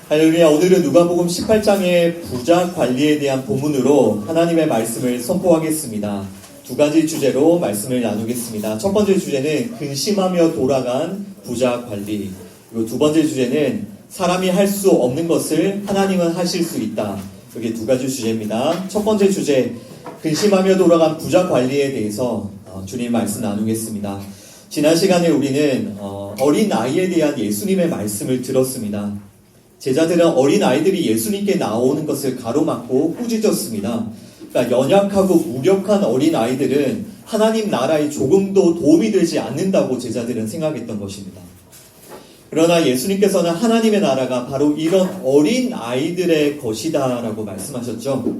할렐루야. 오늘은 누가복음 18장의 부자 관리에 대한 본문으로 하나님의 말씀을 선포하겠습니다. 두 가지 주제로 말씀을 나누겠습니다. 첫 번째 주제는 근심하며 돌아간 부자 관리. 그리고 두 번째 주제는 사람이 할 수 없는 것을 하나님은 하실 수 있다. 이게 두 가지 주제입니다. 첫 번째 주제, 근심하며 돌아간 부자 관리에 대해서 주님 말씀 나누겠습니다. 지난 시간에 우리는 어린 아이에 대한 예수님의 말씀을 들었습니다. 제자들은 어린 아이들이 예수님께 나오는 것을 가로막고 꾸짖었습니다. 그러니까 연약하고 무력한 어린 아이들은 하나님 나라에 조금도 도움이 되지 않는다고 제자들은 생각했던 것입니다. 그러나 예수님께서는 하나님의 나라가 바로 이런 어린 아이들의 것이다 라고 말씀하셨죠.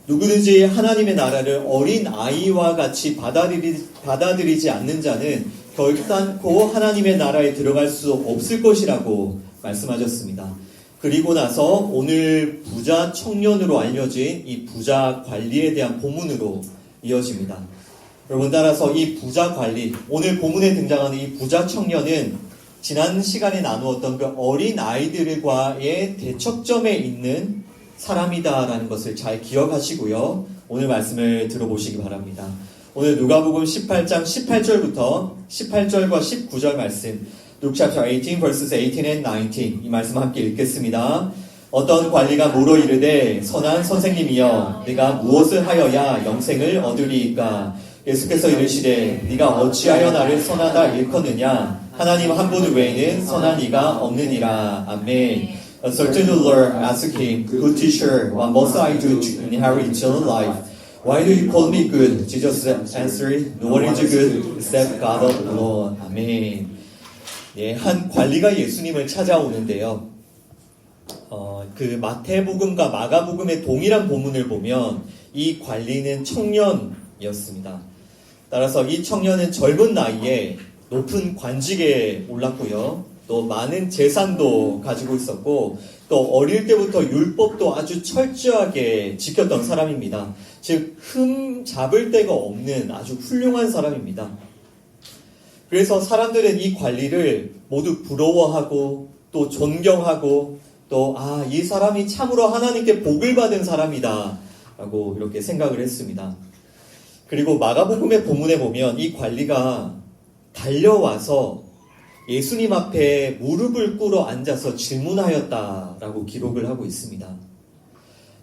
누구든지 하나님의 나라를 어린 아이와 같이 받아들이지 않는 자는 결단코 하나님의 나라에 들어갈 수 없을 것이라고 말씀하셨습니다. 그리고 나서 오늘 부자 청년으로 알려진 이 부자 관리에 대한 본문으로 이어집니다. 여러분, 따라서 이 부자 관리, 오늘 본문에 등장하는 이 부자 청년은 지난 시간에 나누었던 그 어린 아이들과의 대척점에 있는 사람이다라는 것을 잘 기억하시고요. 오늘 말씀을 들어보시기 바랍니다. 오늘 누가복음 18장 18절부터 18절과 19절 말씀, Luke chapter 18 verses 18 and 19 이 말씀 함께 읽겠습니다. 어떤 관리가 물어 이르되 선한 선생님이여 네가 무엇을 하여야 영생을 얻으리이까? 예수께서 이르시되 네가 어찌하여 나를 선하다 일컫느냐? 하나님 한 분 외에는 선한 이가 없느니라. 아멘. A certain ruler asked him, Good teacher, what must I do to inherit eternal life? Why do you call me good? Jesus answered, No one is good except God alone. 아멘. 예, 한 관리가 예수님을 찾아오는데요. 그 마태복음과 마가복음의 동일한 본문을 보면 이 관리는 청년이었습니다. 따라서 이 청년은 젊은 나이에 높은 관직에 올랐고요. 또 많은 재산도 가지고 있었고 또 어릴 때부터 율법도 아주 철저하게 지켰던 사람입니다. 즉 흠 잡을 데가 없는 아주 훌륭한 사람입니다. 그래서 사람들은 이 관리를 모두 부러워하고 또 존경하고 또 이 사람이 참으로 하나님께 복을 받은 사람이다 라고 이렇게 생각을 했습니다. 그리고 마가복음의 본문에 보면 이 관리가 달려와서 예수님 앞에 무릎을 꿇어 앉아서 질문하였다라고 기록을 하고 있습니다.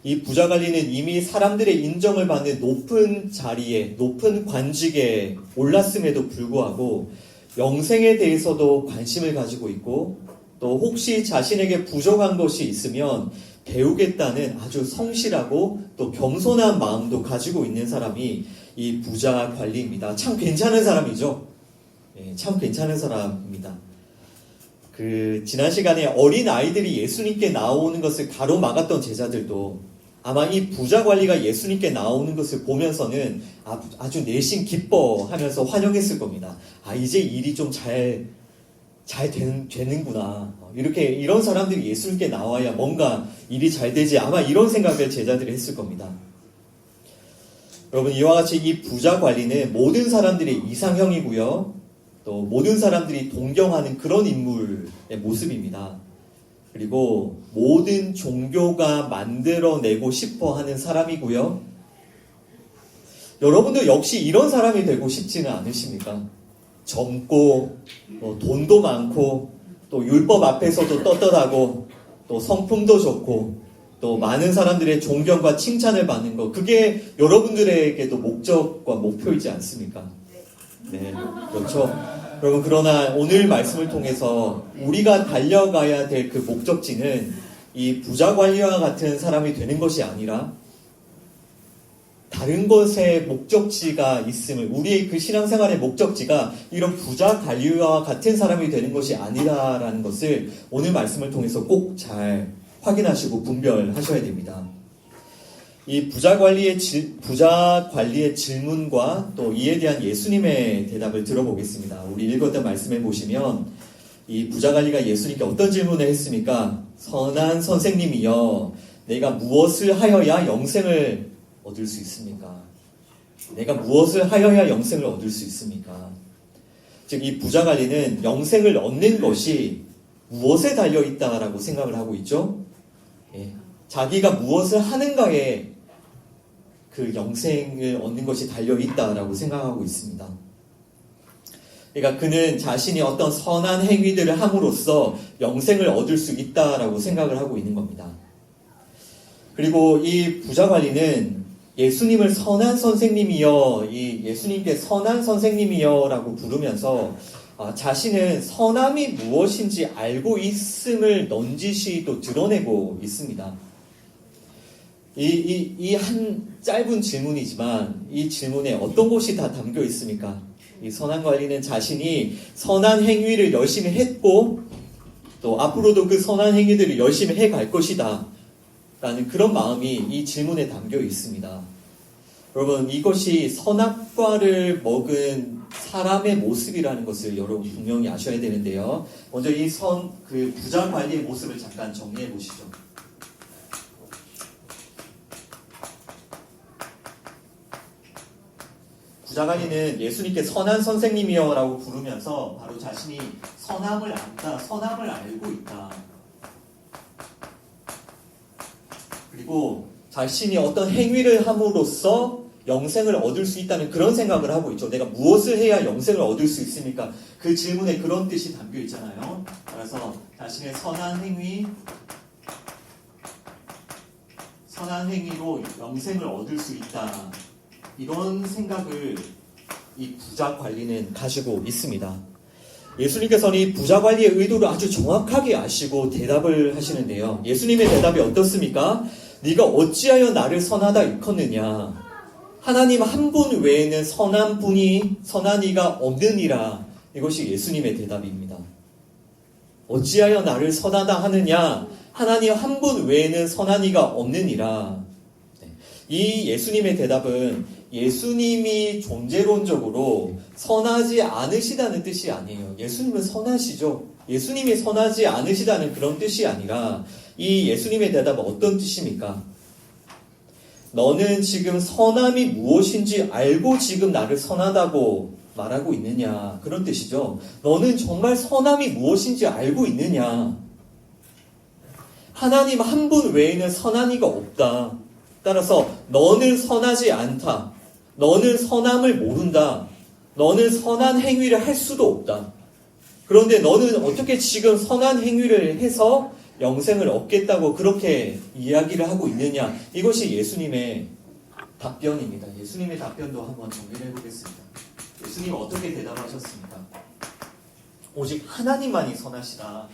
이 부자 관리는 이미 사람들의 인정을 받는 높은 자리에, 높은 관직에 올랐음에도 불구하고 영생에 대해서도 관심을 가지고 있고 또 혹시 자신에게 부족한 것이 있으면 배우겠다는 아주 성실하고 또 겸손한 마음도 가지고 있는 사람이 이 부자 관리입니다. 참 괜찮은 사람이죠. 참 괜찮은 사람입니다. 지난 시간에 어린 아이들이 예수님께 나오는 것을 가로막았던 제자들도 아마 이 부자 관리가 예수님께 나오는 것을 보면서는 아주 내심 기뻐하면서 환영했을 겁니다. 이제 일이 좀 잘 되는구나. 이런 사람들이 예수님께 나와야 뭔가 일이 잘 되지. 아마 이런 생각을 제자들이 했을 겁니다. 여러분, 이와 같이 이 부자 관리는 모든 사람들의 이상형이고요. 또 모든 사람들이 동경하는 그런 인물의 모습입니다. 그리고 모든 종교가 만들어내고 싶어 하는 사람이고요. 여러분도 역시 이런 사람이 되고 싶지는 않으십니까? 젊고 돈도 많고 또 율법 앞에서도 떳떳하고 또 성품도 좋고 또 많은 사람들의 존경과 칭찬을 받는 것, 그게 여러분들에게도 목적과 목표이지 않습니까? 네, 그렇죠. 여러분, 그러나 오늘 말씀을 통해서 우리가 달려가야 될 그 목적지는 이 부자 관리와 같은 사람이 되는 것이 아니라 다른 것의 목적지가 있음을, 우리의 그 신앙생활의 목적지가 이런 부자 관리와 같은 사람이 되는 것이 아니라라는 것을 오늘 말씀을 통해서 꼭 잘 확인하시고 분별하셔야 됩니다. 이 부자 관리의 질문과 또 이에 대한 예수님의 대답을 들어보겠습니다. 우리 읽었던 말씀에 보시면 이 부자 관리가 예수님께 어떤 질문을 했습니까? 선한 선생님이여, 내가 무엇을 하여야 영생을 얻을 수 있습니까? 내가 무엇을 하여야 영생을 얻을 수 있습니까? 즉 이 부자 관리는 영생을 얻는 것이 무엇에 달려 있다라고 생각을 하고 있죠? 예, 자기가 무엇을 하는가에 그 영생을 얻는 것이 달려 있다라고 생각하고 있습니다. 그러니까 그는 자신이 어떤 선한 행위들을 함으로써 영생을 얻을 수 있다라고 생각을 하고 있는 겁니다. 그리고 이 부자 관리는 예수님을 선한 선생님이여, 이 예수님께 선한 선생님이여 라고 부르면서 자신은 선함이 무엇인지 알고 있음을 넌지시 또 드러내고 있습니다. 이 한 짧은 질문이지만 이 질문에 어떤 것이 다 담겨 있습니까? 이 선한 관리는 자신이 선한 행위를 열심히 했고 또 앞으로도 그 선한 행위들을 열심히 해갈 것이다 라는 그런 마음이 이 질문에 담겨 있습니다. 여러분, 이것이 선악과를 먹은 사람의 모습이라는 것을 여러분 분명히 아셔야 되는데요. 먼저 그 부자 관리의 모습을 잠깐 정리해 보시죠. 부자 관리는 예수님께 선한 선생님이여 라고 부르면서 바로 자신이 선함을 안다, 선함을 알고 있다. 그리고 자신이 어떤 행위를 함으로써 영생을 얻을 수 있다는 그런 생각을 하고 있죠. 내가 무엇을 해야 영생을 얻을 수 있습니까? 그 질문에 그런 뜻이 담겨 있잖아요. 그래서 자신의 선한 행위로 영생을 얻을 수 있다. 이런 생각을 이 부자 관리는 가지고 있습니다. 예수님께서는 이 부자 관리의 의도를 아주 정확하게 아시고 대답을 하시는데요. 예수님의 대답이 어떻습니까? 네가 어찌하여 나를 선하다 일컫느냐? 하나님 한 분 외에는 선한 이가 없느니라. 이것이 예수님의 대답입니다. 어찌하여 나를 선하다 하느냐? 하나님 한 분 외에는 선한 이가 없느니라. 이 예수님의 대답은 예수님이 존재론적으로 선하지 않으시다는 뜻이 아니에요. 예수님은 선하시죠. 예수님이 선하지 않으시다는 그런 뜻이 아니라 이 예수님의 대답은 어떤 뜻입니까? 너는 지금 선함이 무엇인지 알고 지금 나를 선하다고 말하고 있느냐, 그런 뜻이죠. 너는 정말 선함이 무엇인지 알고 있느냐? 하나님 한 분 외에는 선한 이가 없다. 따라서 너는 선하지 않다. 너는 선함을 모른다. 너는 선한 행위를 할 수도 없다. 그런데 너는 어떻게 지금 선한 행위를 해서 영생을 얻겠다고 그렇게 이야기를 하고 있느냐? 이것이 예수님의 답변입니다. 예수님의 답변도 한번 정리를 해보겠습니다. 예수님 어떻게 대답하셨습니까? 오직 하나님만이 선하시다.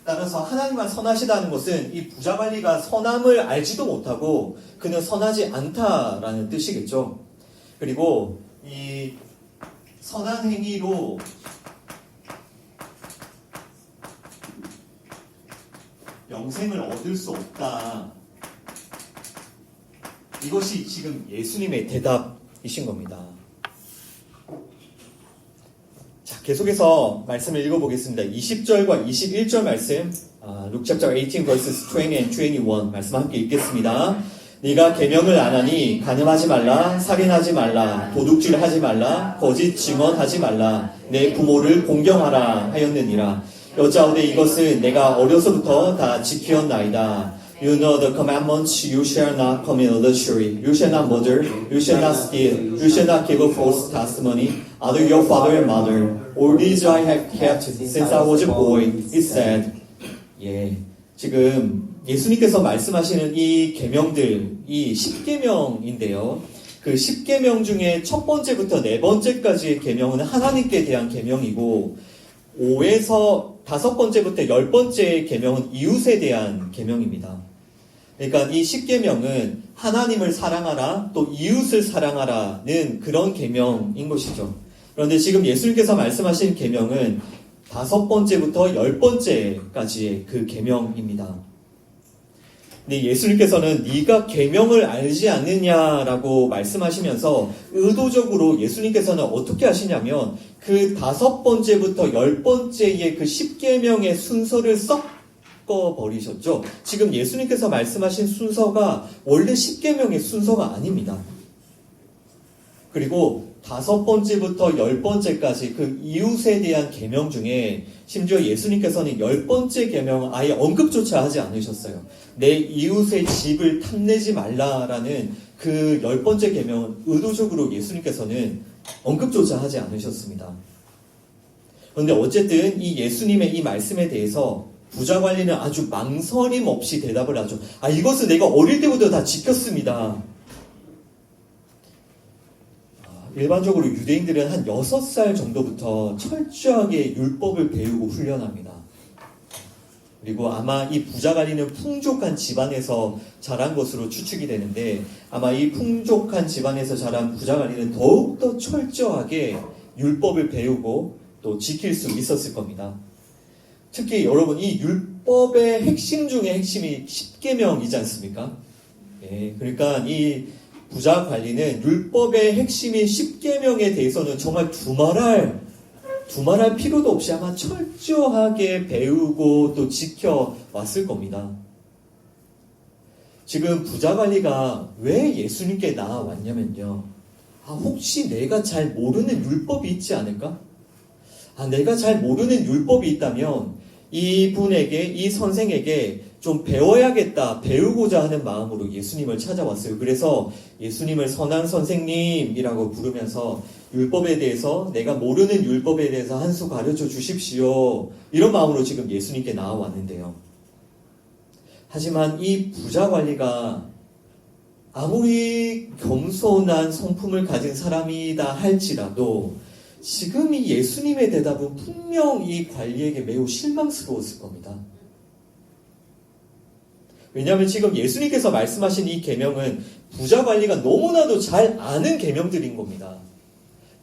따라서 하나님만 선하시다는 것은 이 부자 관리가 선함을 알지도 못하고 그는 선하지 않다라는 뜻이겠죠. 그리고 이 선한 행위로 영생을 얻을 수 없다. 이것이 지금 예수님의 대답이신 겁니다. 자, 계속해서 말씀을 읽어보겠습니다. 20절과 21절 말씀, Luke chapter 18 verses 20 and 21 말씀 함께 읽겠습니다. 네가 계명을 안 하니 간음하지 말라, 살인하지 말라, 도둑질하지 말라, 거짓 증언하지 말라, 내 부모를 공경하라 하였느니라. 여자오되 이것은 내가 어려서부터 다 지키었나이다. You know the commandments. You shall not commit adultery. You shall not murder. You shall not steal. You shall not give a false testimony. Honor your father and mother. All these I have kept since I was a boy. He said. 예, 지금 예수님께서 말씀하시는 이 계명들, 이 10계명인데요. 그 10계명 중에 첫 번째부터 네 번째까지의 계명은 하나님께 대한 계명이고 5에서 5번째부터 10번째의 계명은 이웃에 대한 계명입니다. 그러니까 이 10계명은 하나님을 사랑하라, 또 이웃을 사랑하라는 그런 계명인 것이죠. 그런데 지금 예수님께서 말씀하신 계명은 5번째부터 10번째까지의 그 계명입니다. 근데 예수님께서는 네가 계명을 알지 않느냐라고 말씀하시면서 의도적으로 예수님께서는 어떻게 하시냐면 그 5번째부터 10번째의 그 10계명의 순서를 섞어버리셨죠. 지금 예수님께서 말씀하신 순서가 원래 10계명의 순서가 아닙니다. 그리고 5번째부터 10번째까지 그 이웃에 대한 계명 중에 심지어 예수님께서는 10번째 계명은 아예 언급조차 하지 않으셨어요. 내 이웃의 집을 탐내지 말라라는 그 10번째 계명은 의도적으로 예수님께서는 언급조차 하지 않으셨습니다. 그런데 어쨌든 이 예수님의 이 말씀에 대해서 부자 관리는 아주 망설임 없이 대답을 하죠. 이것은 내가 어릴 때부터 다 지켰습니다. 일반적으로 유대인들은 한 6살 정도부터 철저하게 율법을 배우고 훈련합니다. 그리고 아마 이 부자 관리는 풍족한 집안에서 자란 것으로 추측이 되는데 아마 이 풍족한 집안에서 자란 부자 관리는 더욱더 철저하게 율법을 배우고 또 지킬 수 있었을 겁니다. 특히 여러분 이 율법의 핵심 중에 핵심이 10계명이지 않습니까? 예, 그러니까 이 부자 관리는 율법의 핵심인 10계명에 대해서는 정말 두말할 필요도 없이 아마 철저하게 배우고 또 지켜왔을 겁니다. 지금 부자 관리가 왜 예수님께 나와왔냐면요. 혹시 내가 잘 모르는 율법이 있지 않을까? 내가 잘 모르는 율법이 있다면 이분에게, 이 선생에게 좀 배워야겠다, 배우고자 하는 마음으로 예수님을 찾아왔어요. 그래서 예수님을 선한 선생님이라고 부르면서 율법에 대해서, 내가 모르는 율법에 대해서 한 수 가르쳐 주십시오. 이런 마음으로 지금 예수님께 나와왔는데요. 하지만 이 부자 관리가 아무리 겸손한 성품을 가진 사람이다 할지라도 지금 이 예수님의 대답은 분명 이 관리에게 매우 실망스러웠을 겁니다. 왜냐하면 지금 예수님께서 말씀하신 이 계명은 부자 관리가 너무나도 잘 아는 계명들인 겁니다.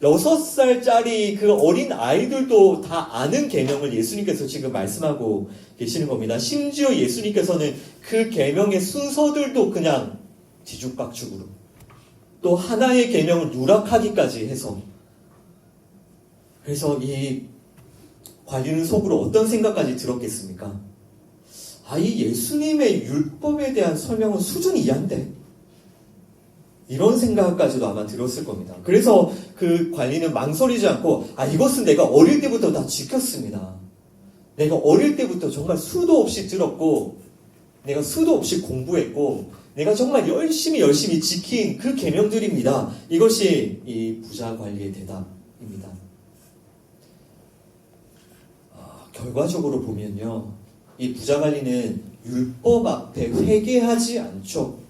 6살짜리 그 어린 아이들도 다 아는 계명을 예수님께서 지금 말씀하고 계시는 겁니다. 심지어 예수님께서는 그 계명의 순서들도 그냥 뒤죽박죽으로 또 하나의 계명을 누락하기까지 해서, 그래서 이 관리는 속으로 어떤 생각까지 들었겠습니까? 이 예수님의 율법에 대한 설명은 수준이 이한데, 이런 생각까지도 아마 들었을 겁니다. 그래서 그 관리는 망설이지 않고 이것은 내가 어릴 때부터 다 지켰습니다. 내가 어릴 때부터 정말 수도 없이 들었고 내가 수도 없이 공부했고 내가 정말 열심히 지킨 그 계명들입니다. 이것이 이 부자 관리의 대답입니다. 결과적으로 보면요, 이 부자 관리는 율법 앞에 회개하지 않죠.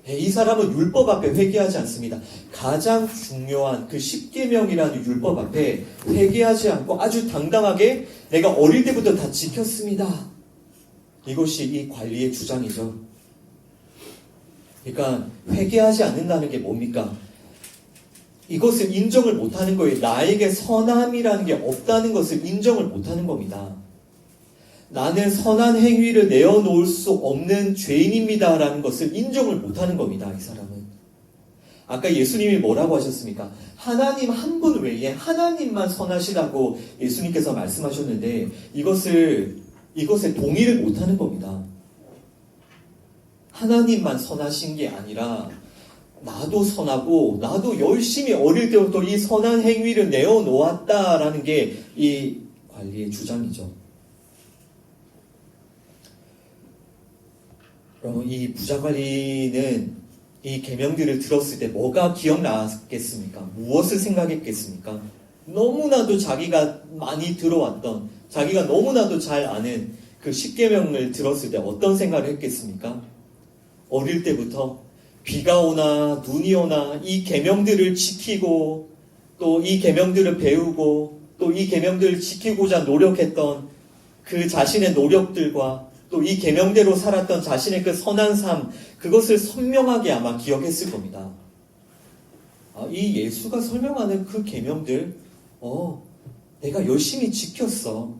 이 사람은 율법 앞에 회개하지 않습니다. 가장 중요한 그 10계명이라는 율법 앞에 회개하지 않고 아주 당당하게 내가 어릴 때부터 다 지켰습니다. 이것이 이 관리의 주장이죠. 그러니까 회개하지 않는다는 게 뭡니까? 이것을 인정을 못하는 거예요. 나에게 선함이라는 게 없다는 것을 인정을 못하는 겁니다. 나는 선한 행위를 내어놓을 수 없는 죄인입니다라는 것을 인정을 못하는 겁니다. 이 사람은. 아까 예수님이 뭐라고 하셨습니까? 하나님 한 분 외에 하나님만 선하시다고 예수님께서 말씀하셨는데 이것에 동의를 못하는 겁니다. 하나님만 선하신 게 아니라 나도 선하고 나도 열심히 어릴 때부터 이 선한 행위를 내어놓았다라는 게 이 관리의 주장이죠. 그럼 이 부자 관리는 이 계명들을 들었을 때 뭐가 기억나겠습니까? 무엇을 생각했겠습니까? 너무나도 자기가 많이 들어왔던, 자기가 너무나도 잘 아는 그 10계명을 들었을 때 어떤 생각을 했겠습니까? 어릴 때부터 비가 오나 눈이 오나 이 계명들을 지키고 또 이 계명들을 배우고 또 이 계명들을 지키고자 노력했던 그 자신의 노력들과 또 이 계명대로 살았던 자신의 그 선한 삶, 그것을 선명하게 아마 기억했을 겁니다. 이 예수가 설명하는 그 계명들, 내가 열심히 지켰어.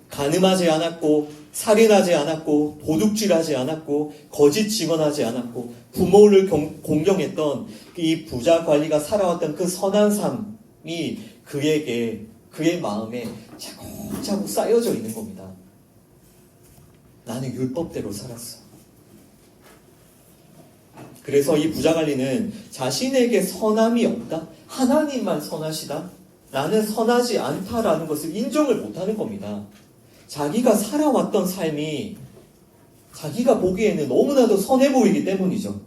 간음하지 않았고, 살인하지 않았고, 도둑질하지 않았고, 거짓 증언하지 않았고, 부모를 공경했던 이 부자 관리가 살아왔던 그 선한 삶이 그의 마음에 차곡차곡 쌓여져 있는 겁니다. 나는 율법대로 살았어. 그래서 이 부자관리는 자신에게 선함이 없다? 하나님만 선하시다? 나는 선하지 않다라는 것을 인정을 못하는 겁니다. 자기가 살아왔던 삶이 자기가 보기에는 너무나도 선해 보이기 때문이죠.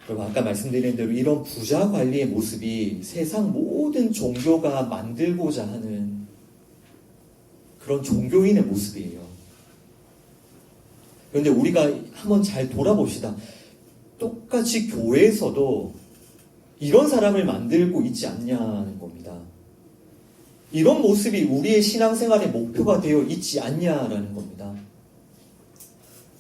그리고 아까 말씀드린 대로 이런 부자 관리의 모습이 세상 모든 종교가 만들고자 하는 그런 종교인의 모습이에요. 그런데 우리가 한번 잘 돌아봅시다. 똑같이 교회에서도 이런 사람을 만들고 있지 않냐는 겁니다. 이런 모습이 우리의 신앙생활의 목표가 되어 있지 않냐라는 겁니다.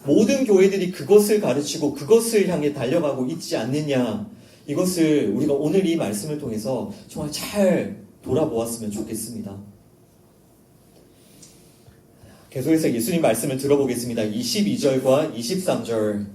모든 교회들이 그것을 가르치고 그것을 향해 달려가고 있지 않느냐, 이것을 우리가 오늘 이 말씀을 통해서 정말 잘 돌아보았으면 좋겠습니다. 계속해서 예수님 말씀을 들어보겠습니다. 22절과 23절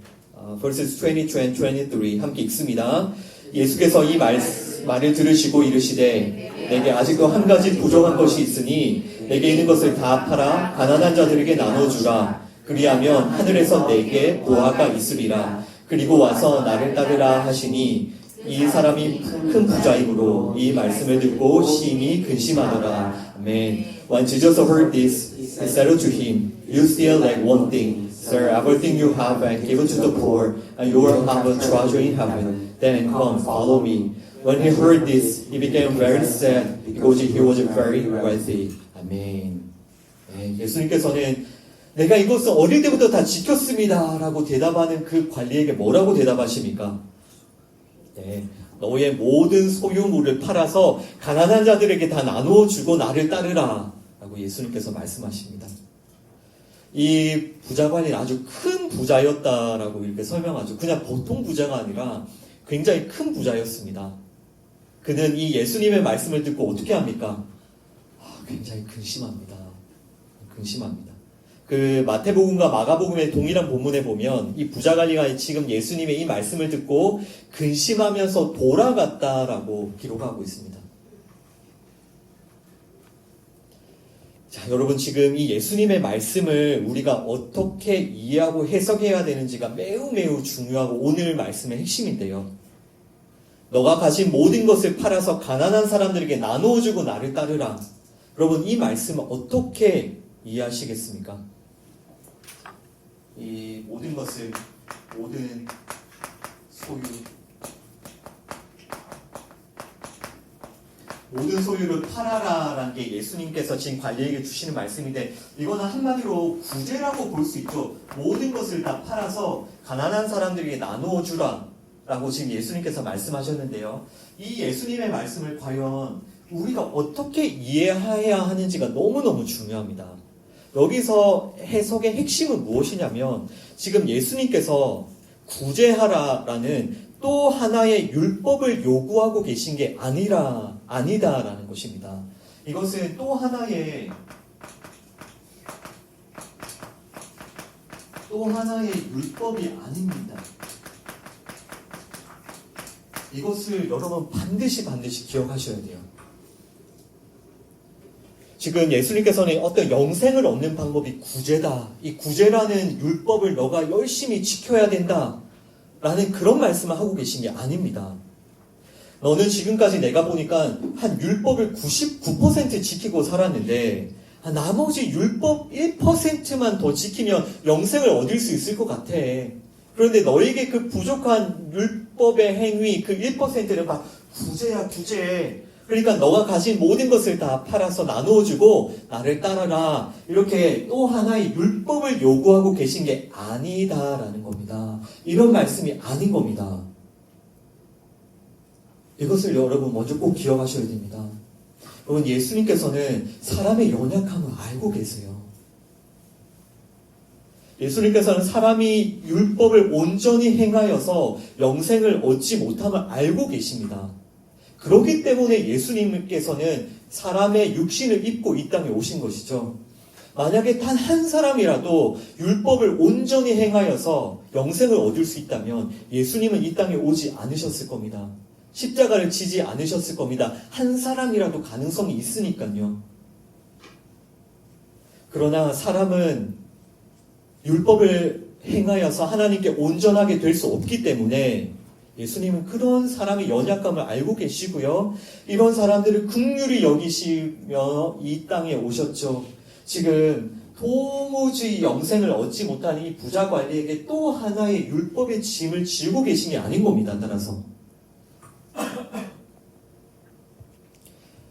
verses 22 and 23 함께 읽습니다. 예수께서 이 말을 들으시고 이르시되 내게 아직도 한 가지 부족한 것이 있으니 내게 있는 것을 다 팔아 가난한 자들에게 나눠주라. 그리하면 하늘에서 내게 보화가 있으리라. 그리고 와서 나를 따르라 하시니 이 사람이 큰 부자이므로 이 말씀을 듣고 심히 근심하더라. 아멘. When Jesus heard this, he said to him, You still lack one thing. Sir, everything you have and give it to the poor, and you will have a treasure in heaven. Then come, follow me. When he heard this, he became very sad because he was very wealthy. 아멘. 네, 예수님께서는 내가 이것을 어릴 때부터 다 지켰습니다 라고 대답하는 그 관리에게 뭐라고 대답하십니까? 네, 너의 모든 소유물을 팔아서 가난한 자들에게 다 나누어 주고 나를 따르라 라고 예수님께서 말씀하십니다. 이 부자관리는 아주 큰 부자였다라고 이렇게 설명하죠. 그냥 보통 부자가 아니라 굉장히 큰 부자였습니다. 그는 이 예수님의 말씀을 듣고 어떻게 합니까? 굉장히 근심합니다. 근심합니다. 그 마태복음과 마가복음의 동일한 본문에 보면 이 부자관리가 지금 예수님의 이 말씀을 듣고 근심하면서 돌아갔다라고 기록하고 있습니다. 자, 여러분 지금 이 예수님의 말씀을 우리가 어떻게 이해하고 해석해야 되는지가 매우 매우 중요하고 오늘 말씀의 핵심인데요. 너가 가진 모든 것을 팔아서 가난한 사람들에게 나누어주고 나를 따르라. 여러분 이 말씀을 어떻게 이해하시겠습니까? 이 모든 것을, 모든 소유, 모든 소유를 팔아라라는 게 예수님께서 지금 관리에게 주시는 말씀인데 이거는 한마디로 구제라고 볼 수 있죠. 모든 것을 다 팔아서 가난한 사람들에게 나누어 주라 라고 지금 예수님께서 말씀하셨는데요. 이 예수님의 말씀을 과연 우리가 어떻게 이해해야 하는지가 너무너무 중요합니다. 여기서 해석의 핵심은 무엇이냐면 지금 예수님께서 구제하라라는 또 하나의 율법을 요구하고 계신 게 아니다라는 것입니다. 이것은 또 하나의 율법이 아닙니다. 이것을 여러분 반드시 기억하셔야 돼요. 지금 예수님께서는 어떤 영생을 얻는 방법이 구제다. 이 구제라는 율법을 너가 열심히 지켜야 된다. 라는 그런 말씀을 하고 계신 게 아닙니다. 너는 지금까지 내가 보니까 한 율법을 99% 지키고 살았는데 나머지 율법 1%만 더 지키면 영생을 얻을 수 있을 것 같아. 그런데 너에게 그 부족한 율법의 행위 그 1%는 막 구제야 구제. 그러니까 너가 가진 모든 것을 다 팔아서 나누어주고 나를 따라라. 이렇게 또 하나의 율법을 요구하고 계신 게 아니다라는 겁니다. 이런 말씀이 아닌 겁니다. 이것을 여러분 먼저 꼭 기억하셔야 됩니다. 여러분 예수님께서는 사람의 연약함을 알고 계세요. 예수님께서는 사람이 율법을 온전히 행하여서 영생을 얻지 못함을 알고 계십니다. 그렇기 때문에 예수님께서는 사람의 육신을 입고 이 땅에 오신 것이죠. 만약에 단 한 사람이라도 율법을 온전히 행하여서 영생을 얻을 수 있다면 예수님은 이 땅에 오지 않으셨을 겁니다. 십자가를 지지 않으셨을 겁니다. 한 사람이라도 가능성이 있으니까요. 그러나 사람은 율법을 행하여서 하나님께 온전하게 될 수 없기 때문에 예수님은 그런 사람의 연약감을 알고 계시고요. 이런 사람들을 긍휼히 여기시며 이 땅에 오셨죠. 지금 도무지 영생을 얻지 못하는 이 부자 관리에게 또 하나의 율법의 짐을 지고 계신 게 아닌 겁니다. 따라서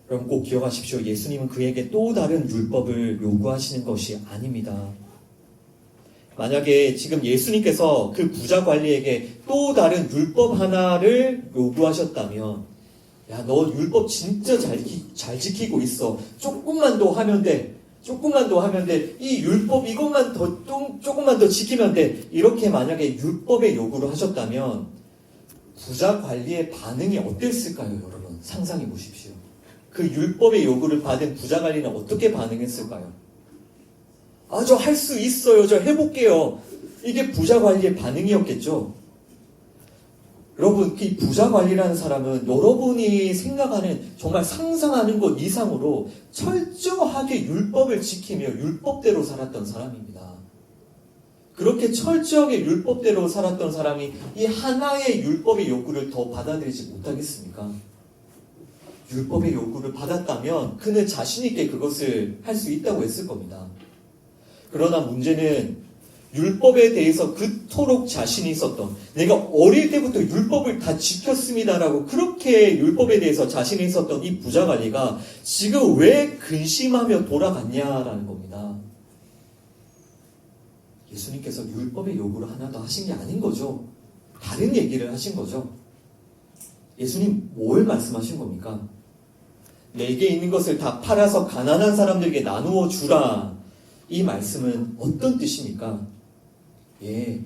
여러분 꼭 기억하십시오. 예수님은 그에게 또 다른 율법을 요구하시는 것이 아닙니다. 만약에 지금 예수님께서 그 부자 관리에게 또 다른 율법 하나를 요구하셨다면, 야, 너 율법 진짜 잘 지키고 있어. 조금만 더 하면 돼. 조금만 더 하면 돼. 이 율법 이것만 더, 조금만 더 지키면 돼. 이렇게 만약에 율법의 요구를 하셨다면, 부자 관리의 반응이 어땠을까요, 여러분? 상상해 보십시오. 그 율법의 요구를 받은 부자 관리는 어떻게 반응했을까요? 아, 저 할 수 있어요. 저 해볼게요. 이게 부자 관리의 반응이었겠죠. 여러분, 이 부자 관리라는 사람은 여러분이 생각하는, 정말 상상하는 것 이상으로 철저하게 율법을 지키며 율법대로 살았던 사람입니다. 그렇게 철저하게 율법대로 살았던 사람이 이 하나의 율법의 요구를 더 받아들이지 못하겠습니까? 율법의 요구를 받았다면 그는 자신있게 그것을 할 수 있다고 했을 겁니다. 그러나 문제는 율법에 대해서 그토록 자신이 있었던, 내가 어릴 때부터 율법을 다 지켰습니다라고 그렇게 율법에 대해서 자신이 있었던 이 부자 관리가 지금 왜 근심하며 돌아갔냐라는 겁니다. 예수님께서 율법의 요구를 하나 더 하신 게 아닌 거죠. 다른 얘기를 하신 거죠. 예수님 뭘 말씀하신 겁니까? 내게 있는 것을 다 팔아서 가난한 사람들에게 나누어 주라. 이 말씀은 어떤 뜻입니까? 예,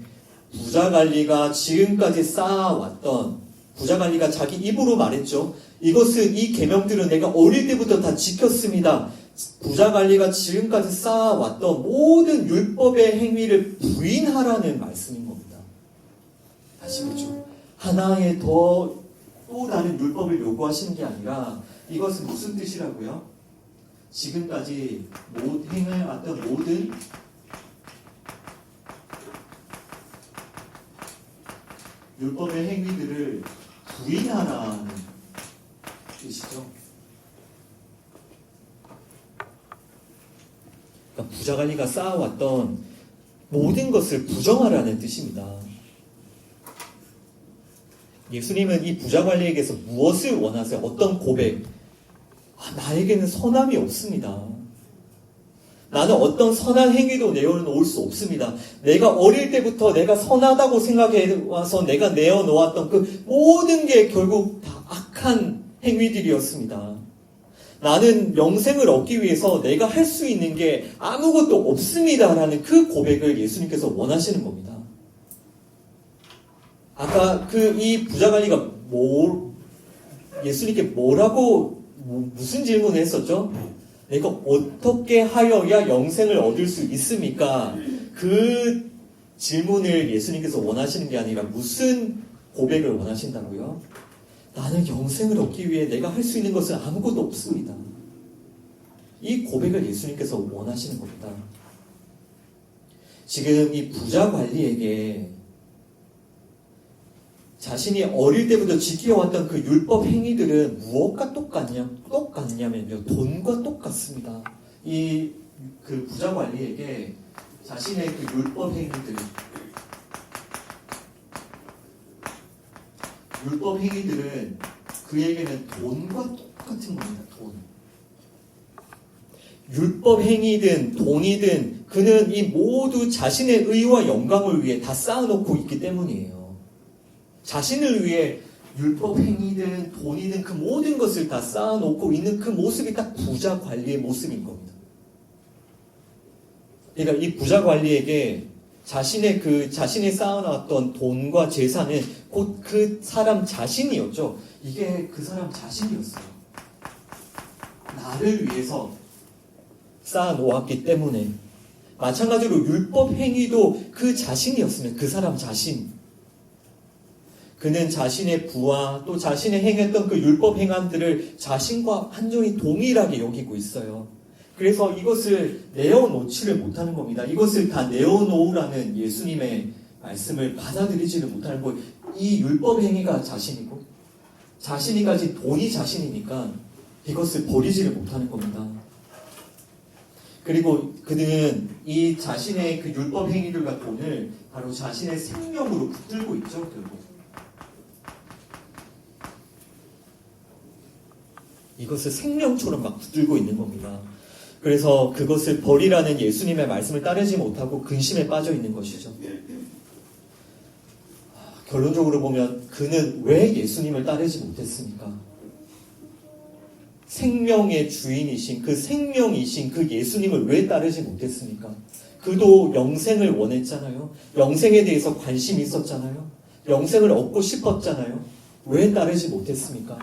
부자 관리가 지금까지 쌓아왔던, 부자 관리가 자기 입으로 말했죠. 이것은, 이 계명들은 내가 어릴 때부터 다 지켰습니다. 부자 관리가 지금까지 쌓아왔던 모든 율법의 행위를 부인하라는 말씀인 겁니다. 아시겠죠? 하나의 또 다른 율법을 요구하시는 게 아니라, 이것은 무슨 뜻이라고요? 지금까지 행해왔던 모든 율법의 행위들을 부인하라는 뜻이죠. 그러니까 부자 관리가 쌓아왔던 모든 것을 부정하라는 뜻입니다. 예수님은 이 부자 관리에게서 무엇을 원하세요? 어떤 고백? 나에게는 선함이 없습니다. 나는 어떤 선한 행위도 내어놓을 수 없습니다. 내가 어릴 때부터 내가 선하다고 생각해와서 내가 내어놓았던 그 모든 게 결국 다 악한 행위들이었습니다. 나는 영생을 얻기 위해서 내가 할 수 있는 게 아무것도 없습니다라는 그 고백을 예수님께서 원하시는 겁니다. 아까 이 부자 관리가 예수님께 뭐라고 무슨 질문을 했었죠? 내가 어떻게 하여야 영생을 얻을 수 있습니까? 그 질문을 예수님께서 원하시는 게 아니라 무슨 고백을 원하신다고요? 나는 영생을 얻기 위해 내가 할 수 있는 것은 아무것도 없습니다. 이 고백을 예수님께서 원하시는 겁니다. 지금 이 부자 관리에게 자신이 어릴 때부터 지켜왔던 그 율법 행위들은 무엇과 똑같냐면요. 돈과 똑같습니다. 그 부자 관리에게 자신의 그 율법 행위들은 그에게는 돈과 똑같은 겁니다. 돈. 율법 행위든 돈이든 그는 이 모두 자신의 의와 영광을 위해 다 쌓아놓고 있기 때문이에요. 자신을 위해 율법 행위든 돈이든 그 모든 것을 다 쌓아놓고 있는 그 모습이 딱 부자 관리의 모습인 겁니다. 그러니까 이 부자 관리에게 자신이 쌓아놨던 돈과 재산은 곧 그 사람 자신이었죠. 이게 그 사람 자신이었어요. 나를 위해서 쌓아놓았기 때문에. 마찬가지로 율법 행위도 그 자신이었으면 그 사람 자신. 그는 자신의 부와 또 자신이 행했던 그 율법 행함들을 자신과 완전히 동일하게 여기고 있어요. 그래서 이것을 내어놓지를 못하는 겁니다. 이것을 다 내어놓으라는 예수님의 말씀을 받아들이지를 못하는 거예요. 이 율법 행위가 자신이고 자신이 가진 돈이 자신이니까 이것을 버리지를 못하는 겁니다. 그리고 그는 이 자신의 그 율법 행위들과 돈을 바로 자신의 생명으로 붙들고 있죠. 결국 이것을 생명처럼 막 붙들고 있는 겁니다. 그래서 그것을 버리라는 예수님의 말씀을 따르지 못하고 근심에 빠져 있는 것이죠. 결론적으로 보면 그는 왜 예수님을 따르지 못했습니까? 생명의 주인이신 그 생명이신 그 예수님을 왜 따르지 못했습니까? 그도 영생을 원했잖아요. 영생에 대해서 관심이 있었잖아요. 영생을 얻고 싶었잖아요. 왜 따르지 못했습니까?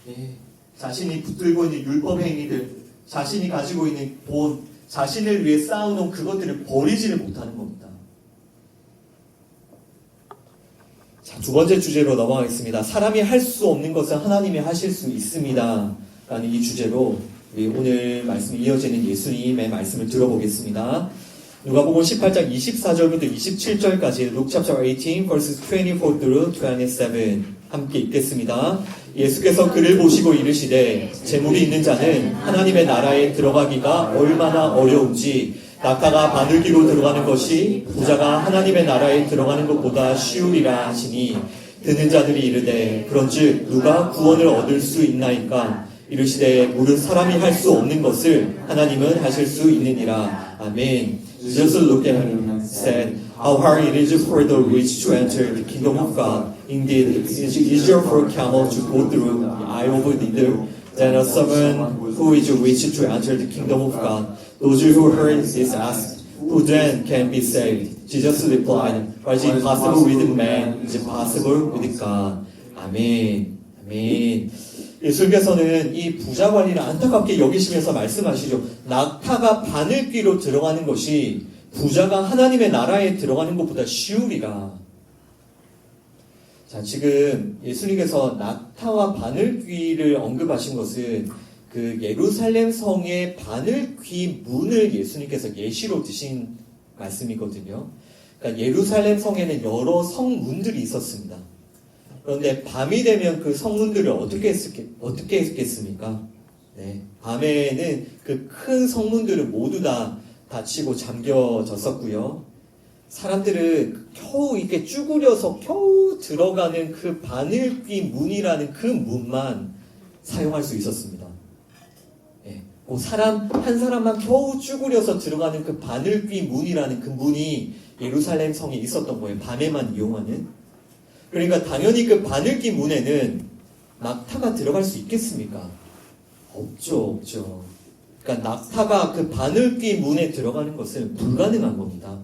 네. 자신이 붙들고 있는 율법 행위들, 자신이 가지고 있는 돈, 자신을 위해 쌓아놓은 그것들을 버리지를 못하는 겁니다. 자, 두 번째 주제로 넘어가겠습니다. 사람이 할 수 없는 것은 하나님이 하실 수 있습니다. 라는 이 주제로 오늘 말씀이 이어지는 예수님의 말씀을 들어보겠습니다. 누가복음 18장 24절부터 27절까지 Luke chapter 18 verses 24 through 27 함께 읽겠습니다. 예수께서 그를 보시고 이르시되 재물이 있는 자는 하나님의 나라에 들어가기가 얼마나 어려운지 낙타가 바늘귀로 들어가는 것이 부자가 하나님의 나라에 들어가는 것보다 쉬우리라 하시니 듣는 자들이 이르되 그런즉 누가 구원을 얻을 수 있나이까 이르시되 무릇 사람이 할 수 없는 것을 하나님은 하실 수 있느니라. 아멘. Jesus looked at him and said, How hard it is for the rich to enter the kingdom of God. Indeed, it is easier for a camel to go through the eye of a needle than a servant who is rich to enter the kingdom of God. Those who heard this asked, Who then can be saved? Jesus replied, What is impossible with man is possible with God. 아멘. 아멘. 예수께서는 이 부자 관리를 안타깝게 여기시면서 말씀하시죠. 낙타가 바늘귀로 들어가는 것이 부자가 하나님의 나라에 들어가는 것보다 쉬우리라. 자, 지금 예수님께서 낙타와 바늘귀를 언급하신 것은 그 예루살렘 성의 바늘귀 문을 예수님께서 예시로 드신 말씀이거든요. 그러니까 예루살렘 성에는 여러 성문들이 있었습니다. 그런데 밤이 되면 그 성문들을 어떻게 했겠습니까? 네. 밤에는 그 큰 성문들은 모두 다 닫히고 잠겨졌었고요. 사람들은 겨우 이렇게 쭈그려서 겨우 들어가는 그 바늘귀 문이라는 그 문만 사용할 수 있었습니다. 네. 한 사람만 겨우 쭈그려서 들어가는 그 바늘귀 문이라는 그 문이 예루살렘 성에 있었던 거예요. 밤에만 이용하는. 그러니까 당연히 그 바늘귀 문에는 낙타가 들어갈 수 있겠습니까? 없죠. 그러니까 낙타가 그 바늘귀 문에 들어가는 것은 불가능한 겁니다.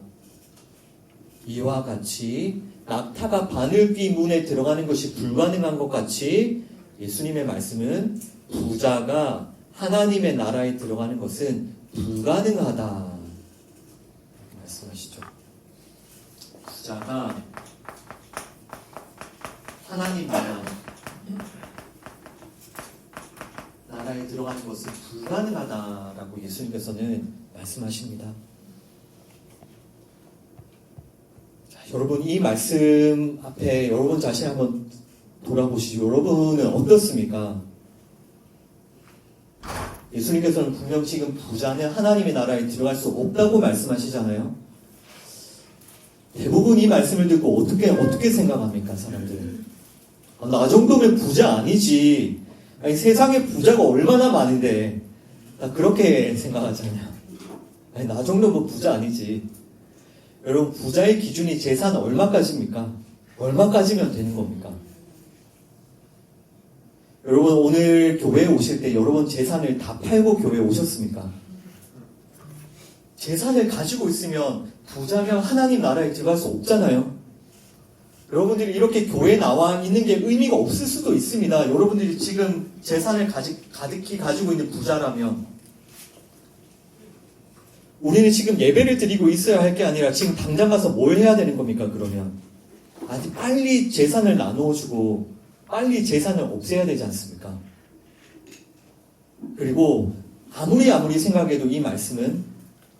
이와 같이 낙타가 바늘귀 문에 들어가는 것이 불가능한 것 같이 예수님의 말씀은 부자가 하나님의 나라에 들어가는 것은 불가능하다. 말씀하시죠. 부자가 하나님 나라에 들어가는 것은 불가능하다라고 예수님께서는 말씀하십니다. 자, 여러분 이 말씀 앞에 여러분 자신 한번 돌아보시죠. 여러분은 어떻습니까? 예수님께서는 분명 지금 부자는 하나님의 나라에 들어갈 수 없다고 말씀하시잖아요. 대부분 이 말씀을 듣고 어떻게 생각합니까, 사람들은? 나 정도면 부자 아니지. 아니, 세상에 부자가 얼마나 많은데. 나 그렇게 생각하잖아요. 아니, 나 정도면 부자 아니지. 여러분, 부자의 기준이 재산 얼마까지입니까? 얼마까지면 되는 겁니까? 여러분, 오늘 교회에 오실 때 여러분 재산을 다 팔고 교회에 오셨습니까? 재산을 가지고 있으면 부자면 하나님 나라에 들어갈 수 없잖아요. 여러분들이 이렇게 교회에 나와 있는 게 의미가 없을 수도 있습니다. 여러분들이 지금 재산을 가득히 가지고 있는 부자라면 우리는 지금 예배를 드리고 있어야 할 게 아니라 지금 당장 가서 뭘 해야 되는 겁니까? 그러면 아니 빨리 재산을 나누어주고 빨리 재산을 없애야 되지 않습니까? 그리고 아무리 생각해도 이 말씀은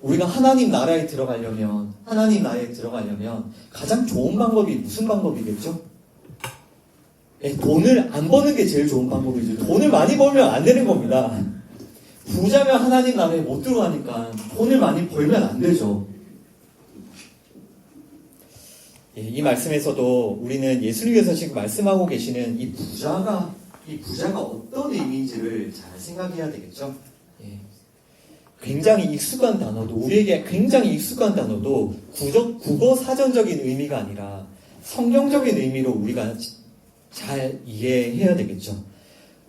우리가 하나님 나라에 들어가려면 가장 좋은 방법이 무슨 방법이겠죠? 돈을 안 버는 게 제일 좋은 방법이죠. 돈을 많이 벌면 안 되는 겁니다. 부자면 하나님 나라에 못 들어가니까 돈을 많이 벌면 안 되죠. 이 말씀에서도 우리는 예수님께서 지금 말씀하고 계시는 이 부자가 어떤 의미인지를 잘 생각해야 되겠죠. 굉장히 익숙한 단어도, 우리에게 굉장히 익숙한 단어도 국어 사전적인 의미가 아니라 성경적인 의미로 우리가 잘 이해해야 되겠죠.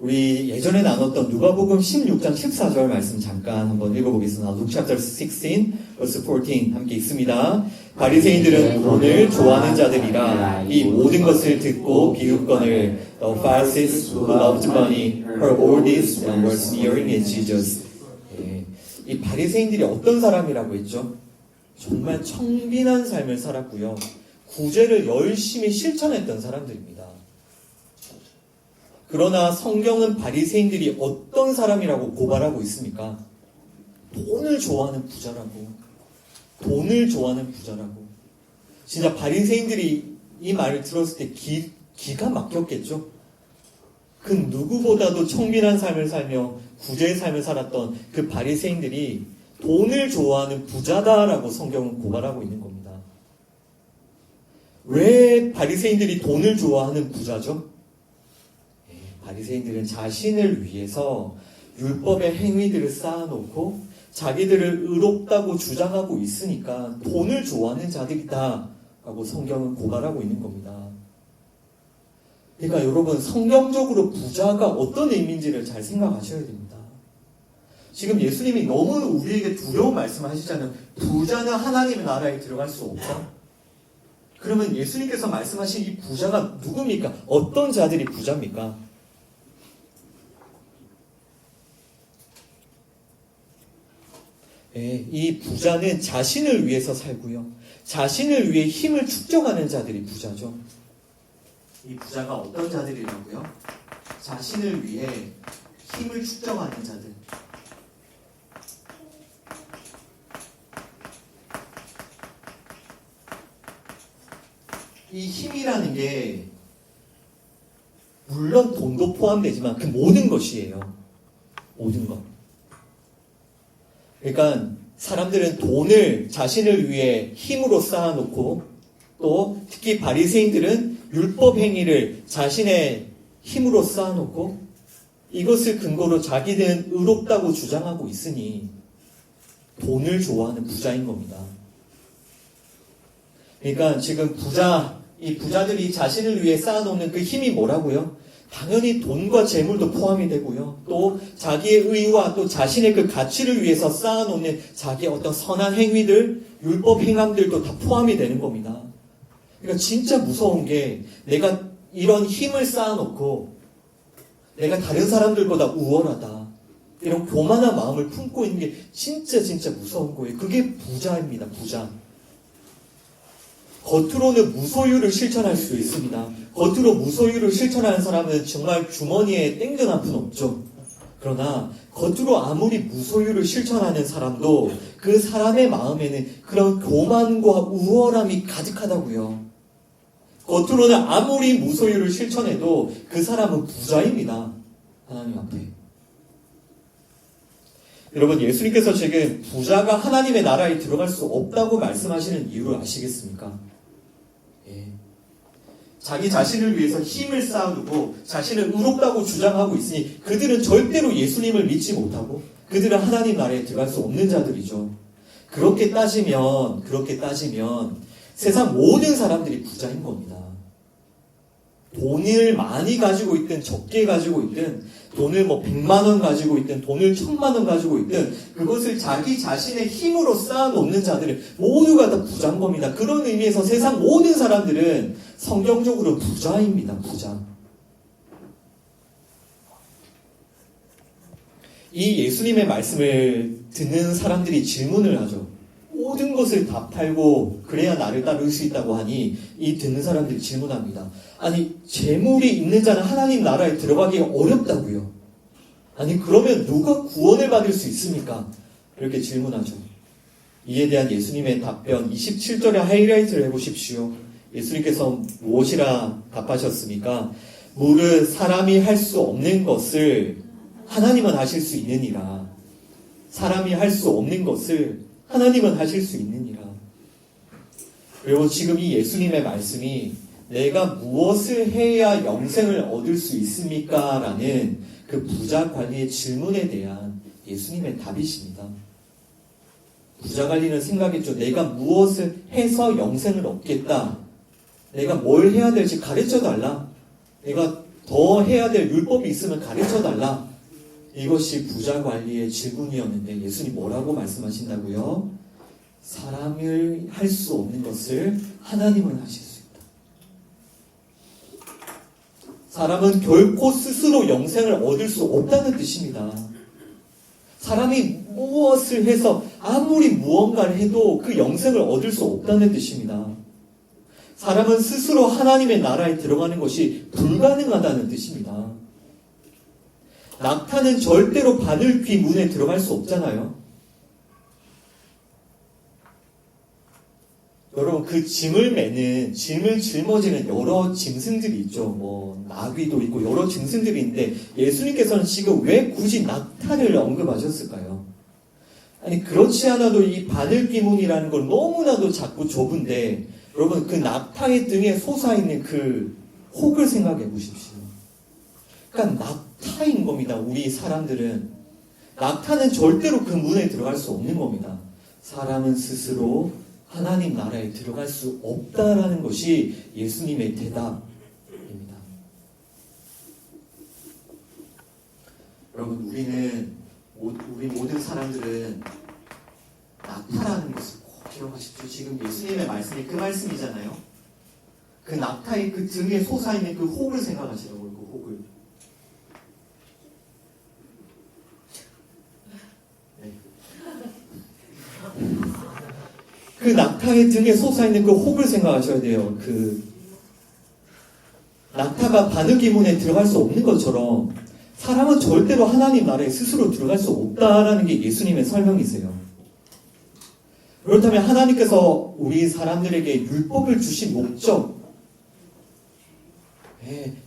우리 예전에 나눴던 누가복음 16장 14절 말씀 잠깐 한번 읽어보겠습니다. Luke chapter 16, verse 14 함께 있습니다. 바리새인들은 돈을 좋아하는 자들이라 이 모든 것을 듣고 비웃거늘 The Pharisees who loved money heard all this and were sneering at Jesus. 이 바리새인들이 어떤 사람이라고 했죠? 정말 청빈한 삶을 살았고요. 구제를 열심히 실천했던 사람들입니다. 그러나 성경은 바리새인들이 어떤 사람이라고 고발하고 있습니까? 돈을 좋아하는 부자라고. 진짜 바리새인들이 이 말을 들었을 때 기가 막혔겠죠? 그 누구보다도 청빈한 삶을 살며 구제의 삶을 살았던 그 바리새인들이 돈을 좋아하는 부자다라고 성경은 고발하고 있는 겁니다. 왜 바리새인들이 돈을 좋아하는 부자죠? 바리새인들은 자신을 위해서 율법의 행위들을 쌓아놓고 자기들을 의롭다고 주장하고 있으니까 돈을 좋아하는 자들이다라고 성경은 고발하고 있는 겁니다. 그러니까 여러분, 성경적으로 부자가 어떤 의미인지를 잘 생각하셔야 됩니다. 지금 예수님이 너무 우리에게 두려운 말씀을 하시잖아요. 부자는 하나님의 나라에 들어갈 수 없다. 그러면 예수님께서 말씀하신 이 부자가 누굽니까? 어떤 자들이 부자입니까? 이 부자는 자신을 위해서 살고요. 자신을 위해 힘을 축적하는 자들이 부자죠. 이 부자가 어떤 자들이라고요? 자신을 위해 힘을 축적하는 자들. 이 힘이라는 게 물론 돈도 포함되지만 그 모든 것이에요. 모든 것. 그러니까 사람들은 돈을 자신을 위해 힘으로 쌓아놓고 또 특히 바리새인들은 율법 행위를 자신의 힘으로 쌓아놓고 이것을 근거로 자기는 의롭다고 주장하고 있으니 돈을 좋아하는 부자인 겁니다. 그러니까 지금 이 부자들이 자신을 위해 쌓아놓는 그 힘이 뭐라고요? 당연히 돈과 재물도 포함이 되고요. 또 자기의 의와 또 자신의 그 가치를 위해서 쌓아놓는 자기의 어떤 선한 행위들, 율법 행함들도 다 포함이 되는 겁니다. 그러니까 진짜 무서운 게 내가 이런 힘을 쌓아놓고 내가 다른 사람들보다 우월하다. 이런 교만한 마음을 품고 있는 게 진짜 무서운 거예요. 그게 부자입니다. 부자. 겉으로는 무소유를 실천할 수 있습니다. 겉으로 무소유를 실천하는 사람은 정말 주머니에 땡전 한 푼 없죠. 그러나 겉으로 아무리 무소유를 실천하는 사람도 그 사람의 마음에는 그런 교만과 우월함이 가득하다고요. 겉으로는 아무리 무소유를 실천해도 그 사람은 부자입니다. 하나님 앞에. 여러분, 예수님께서 지금 부자가 하나님의 나라에 들어갈 수 없다고 말씀하시는 이유를 아시겠습니까? 자기 자신을 위해서 힘을 쌓아두고 자신을 의롭다고 주장하고 있으니 그들은 절대로 예수님을 믿지 못하고 그들은 하나님 나라에 들어갈 수 없는 자들이죠. 그렇게 따지면 세상 모든 사람들이 부자인 겁니다. 돈을 많이 가지고 있든 적게 가지고 있든 돈을 100만 원 가지고 있든 돈을 1000만 원 가지고 있든 그것을 자기 자신의 힘으로 쌓아놓는 자들은 모두가 다 부자인 겁니다. 그런 의미에서 세상 모든 사람들은 성경적으로 부자입니다. 부자. 이 예수님의 말씀을 듣는 사람들이 질문을 하죠. 모든 것을 다 팔고 그래야 나를 따를 수 있다고 하니 이 듣는 사람들이 질문합니다. 아니, 재물이 있는 자는 하나님 나라에 들어가기가 어렵다고요. 아니 그러면 누가 구원을 받을 수 있습니까? 이렇게 질문하죠. 이에 대한 예수님의 답변 27절에 하이라이트를 해보십시오. 예수님께서 무엇이라 답하셨습니까? 무릇 사람이 할 수 없는 것을 하나님은 하실 수 있느니라. 사람이 할 수 없는 것을 하나님은 하실 수 있느니라. 그리고 지금 이 예수님의 말씀이 내가 무엇을 해야 영생을 얻을 수 있습니까? 라는 그 부자 관리의 질문에 대한 예수님의 답이십니다. 부자 관리는 생각했죠. 내가 무엇을 해서 영생을 얻겠다. 내가 뭘 해야 될지 가르쳐 달라. 내가 더 해야 될 율법이 있으면 가르쳐 달라. 이것이 부자 관리의 질문이었는데 예수님 뭐라고 말씀하신다고요? 사람을 할 수 없는 것을 하나님은 하실 수 있다. 사람은 결코 스스로 영생을 얻을 수 없다는 뜻입니다. 사람이 무엇을 해서 아무리 무언가를 해도 그 영생을 얻을 수 없다는 뜻입니다. 사람은 스스로 하나님의 나라에 들어가는 것이 불가능하다는 뜻입니다. 낙타는 절대로 바늘귀 문에 들어갈 수 없잖아요. 여러분 그 짐을 짊어지는 여러 짐승들이 있죠. 뭐 나귀도 있고 여러 짐승들이 있는데 예수님께서는 지금 왜 굳이 낙타를 언급하셨을까요? 아니 그렇지 않아도 이 바늘귀문이라는 건 너무나도 작고 좁은데 여러분 그 낙타의 등에 솟아있는 그 혹을 생각해 보십시오. 그러니까 낙타인 겁니다. 우리 사람들은 낙타는 절대로 그 문에 들어갈 수 없는 겁니다. 사람은 스스로 하나님 나라에 들어갈 수 없다라는 것이 예수님의 대답입니다. 여러분 우리 모든 사람들은 낙타라는 것을 꼭 기억하십시오. 지금 예수님의 말씀이 그 말씀이잖아요. 그 낙타의 그 등에 솟아있는 그 혹을 생각하시라고요. 그 혹을. 네. 그 낙타의 등에 솟아있는 그 혹을 생각하셔야 돼요. 그 낙타가 바늘귀 문에 들어갈 수 없는 것처럼 사람은 절대로 하나님 나라에 스스로 들어갈 수 없다라는 게 예수님의 설명이세요. 그렇다면 하나님께서 우리 사람들에게 율법을 주신 목적,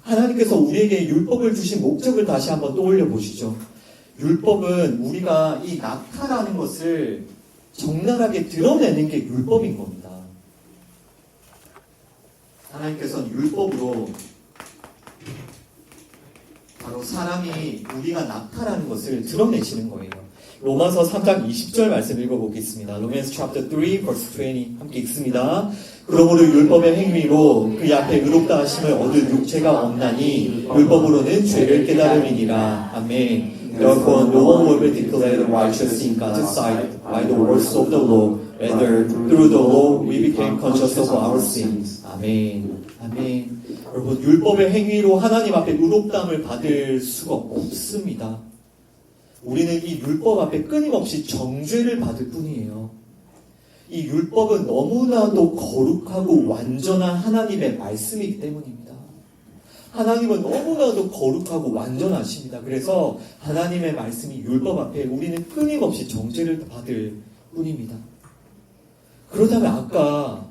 하나님께서 우리에게 율법을 주신 목적을 다시 한번 떠올려 보시죠. 율법은 우리가 이 낙타라는 것을 적나라하게 드러내는 게 율법인 겁니다. 하나님께서는 율법으로 바로 사람이 우리가 낙타라는 것을 드러내시는 거예요. 로마서 3장 20절 말씀 읽어보겠습니다. Romans chapter 3 verse 20 함께 읽습니다. 그러므로 율법의 행위로 그 앞에 의롭다 하심을 얻을 육체가 없나니 율법으로는 죄를 깨달음이니라. 아멘. Therefore no one will be declared righteous in God's sight by the works of the law, rather through the law we became conscious of our sins. 아멘. 아멘. 여러분 율법의 행위로 하나님 앞에 의롭다함을 받을 수가 없습니다. 우리는 이 율법 앞에 끊임없이 정죄를 받을 뿐이에요. 이 율법은 너무나도 거룩하고 완전한 하나님의 말씀이기 때문입니다. 하나님은 너무나도 거룩하고 완전하십니다. 그래서 하나님의 말씀이 율법 앞에 우리는 끊임없이 정죄를 받을 뿐입니다. 그렇다면 아까